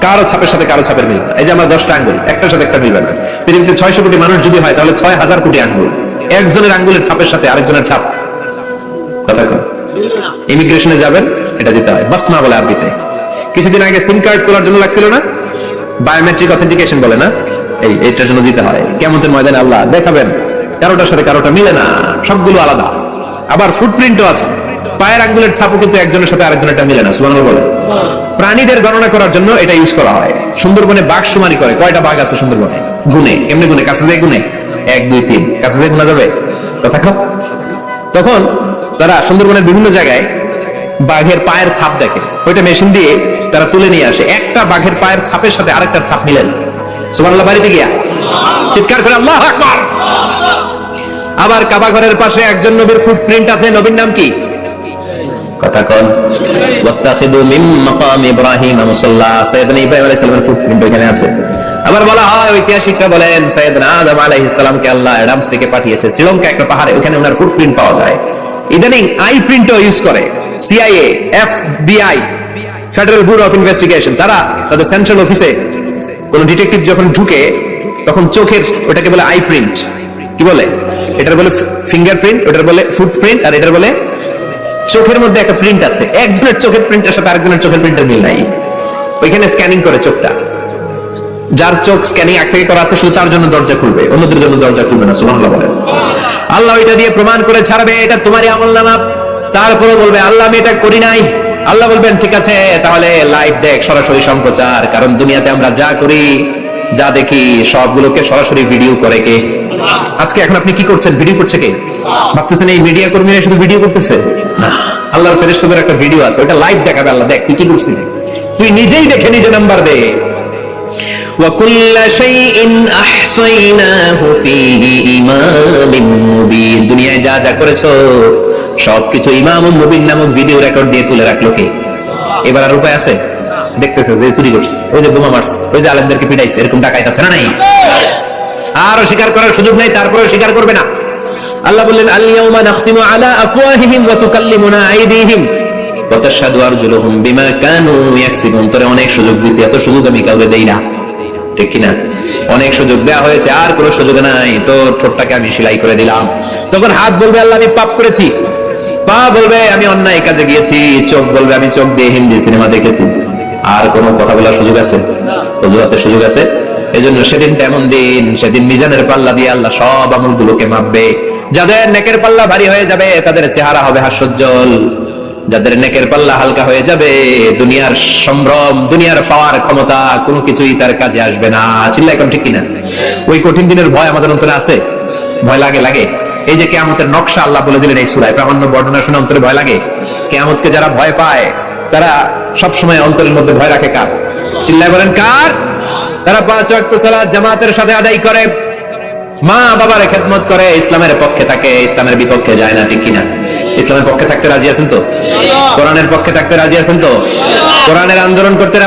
কারো ছাপের সাথে কারো ছাপের মিলবে না। এই যে আমার 10টা আঙ্গুল, একটার সাথে একটা মিলবে না। পৃথিবীতে 600 কোটি মানুষ যদি হয় তাহলে 6000 কোটি আঙ্গুল, একজনের আঙ্গুলের ছাপের সাথে আরেকজনের ছাপ কথা কয়। ইমিগ্রেশনে যাবেন, এটা দিতে হয়, বাসমা বলে আরবিতে। কিছুদিন আগে সিম কার্ড তোলার জন্য লাগছিল না, বায়োমেট্রিক অথেন্টিকেশন বলে না, এইটার জন্য দিতে হয়। কিয়ামতের ময়দানে আল্লাহ দেখাবেন কারোটার সাথে কারোটা মিলে না, সবগুলো আলাদা। আবার ফুটপ্রিন্টও আছে, পায়ের আঙ্গুলের ছাপও কিন্তু একজনের সাথে আরেকজনেরটা মিলে না। সুবহানাল্লাহ বলে। প্রাণীদের গণনা করার জন্য এটা ইউজ করা হয়। সুন্দরবনে বাঘ শুমারি করে, কয়টা বাঘ আছে সুন্দরবনে? গুনে, এমনি গুনে, কাছে যায় গুনে 1 2 3, কাছে যায় গুনা যাবে? কথা কও। তখন তারা সুন্দরবনের বিভিন্ন জায়গায় বাঘের পায়ের ছাপ দেখে, ওইটা মেশিন দিয়ে তারা তুলে নিয়ে আসে। একটা বাঘের পায়ের ছাপের সাথে আরেকটা ছাপ মিলে না। সুবহানাল্লাহ। বাড়িতে গিয়া চিৎকার করে আল্লাহু আকবার। আবার কাবা ঘরের পাশে একজন নবীর ফুটপ্রিন্ট আছে। নবীর নাম কি? কথা কোন। ওয়াত্তাখিদু মিন মাকাম ইব্রাহিম মুসাল্লা। সাইয়েদনা ইব্রাহিম আলাইহিস সালামের ফুটপ্রিন্ট ওখানে আছে। আবার বলা হয়, ঐতিহাসিকরা বলেন সাইয়েদনা আদম আলাইহিস সালামকে আল্লাহ অ্যাডামস থেকে পাঠিয়েছে শ্রীলঙ্কা একটা পাহাড়ে, ওখানে ওনার ফুটপ্রিন্ট পাওয়া যায়। ইদানিং আই প্রিন্টও ইউজ করে CIA, FBI, federal bureau of investigation. তারা তাদের সেন্ট্রাল অফিসে কোন ডিটেকটিভ যখন ঢুকে তখন চোখের, ওটাকে বলে আই প্রিন্ট। কি বলে? এটার বলে ফিঙ্গারপ্রিন্ট, ওটার বলে ফুটপ্রিন্ট, আর এটার বলে চোখের মধ্যে একটা প্রিন্ট আছে। একজনের চোখের প্রিন্টের সাথে আরেকজনের চোখের প্রিন্টের মিল নাই। ওইখানে স্ক্যানিং করে চোখটা। যার চোখ স্ক্যানিং আগে থেকে করা আছে শুধু তার জন্য দরজা খুলবে, অন্যদের জন্য দরজা খুলবে না। সুবহানাল্লাহ বলেন। আল্লাহ এটা দিয়ে প্রমাণ করে ছাড়বে এটা তোমারই আমলনামা। তারপরে বলবে আল্লাহ আমি এটা করি নাই। আল্লাহ বলবেন ঠিক আছে, তাহলে লাইভ দেখ, সরাসরি সম্প্রচার। কারণ দুনিয়াতে আমরা যা করি, যা দেখি, সবগুলোকে সরাসরি ভিডিও করে কে? আজকে এখন আপনি কি করছেন? ভিডিও করছে কে? ভাবতেছেন এই মিডিয়া কর্মীরা শুধু ভিডিও করতেছে? না, আল্লাহর ফেরেশতাদের একটা ভিডিও আছে, ওটা লাইভ দেখাবে। আল্লাহ দেখ তুই কি করছিস, তুই নিজেই দেখে নিজে নাম্বার দে। وَكُلَّ شَيْءٍ أَحْصَيْنَاهُ فِي إِمَامٍ مُبِينٍ। দুনিয়ায় যা যা করেছো সবকিছু ইমামুল মুবিন নামক ভিডিও রেকর্ড দিয়ে তুলে রাখলো কে? এবার আর উপায় আছে? দেখতেছে যে চুরি করছে, ওই যে বোমা মারছে, ওই যে আলেমদেরকে পিটাইছে, এরকম ডাকাইত আছে না নাই? আরো স্বীকার করার সুযোগ নাই, তারপরেও স্বীকার করবে না। আল্লাহ বললেন আল ইয়াউমা নাখতিমু আলা আফওয়াহিহিম ওয়া তুকাল্লিমুনা আইদিহিম ওয়া তাশহাদু আরজুলুহুম বিমা কানু ইয়াকসিবুন। তোরে অনেক সুযোগ দিছি, এত সুযোগ আমি কাউকে দেই না, ঠিক কি না? অনেক সুযোগ দেওয়া হয়েছে, আর কোনো সুযোগ নাই, তোর ঠোঁটটাকে আমি সেলাই করে দিলাম। তখন হাত বলবে আল্লাহ আমি পাপ করেছি, পা বলবে আমি অন্যায় কাজে গিয়েছি, চোখ বলবে আমি চোখ দিয়ে হিন্দি সিনেমা দেখেছি। আর কোনো কথা বলার সুযোগ আছে? অজুহাতের সুযোগ আছে? এজন্য সেদিনটা এমন দিন, সেদিন মিজানের পাল্লা দিয়ে আল্লাহ সব আমলগুলোকে মাপবে। যাদের নেকের পাল্লা ভারী হয়ে যাবে তাদের চেহারা হবে হাস্যোজ্জ্বল, যাদের নেকের পাল্লা হালকা হয়ে যাবে দুনিয়ার সম্ভ্রম, দুনিয়ার পাওয়ার ক্ষমতা কোনো কিছুই তার কাজে আসবে না। চিল্লা এখন ঠিক কিনা? ওই কঠিন দিনের ভয় আমাদের অন্তরে আছে? ভয় লাগে? লাগে। এই যে কিয়ামতের নকশা আল্লাহ বলে দিলেন এই সূরায়, প্রামাণ্য বর্ণনা শুনে অন্তরে ভয় লাগে? কিয়ামতকে যারা ভয় পায় তারা সব সময় অন্তরের মধ্যে ভয় রাখে কার? চিল্লায় বলেন কার? তারা 5 ওয়াক্ত সালাত জামাতের সাথে আদায় করে, মা বাবার খেদমত করে, ইসলামের পক্ষে থাকে, ইসলামের বিপক্ষে যায় না, ঠিক কিনা? ইসলামের পক্ষে থাকতে রাজি আছেন তো? কোরআনের পক্ষে থাকতে রাজি আছেন তো? কোরআনের আন্দোলন করতে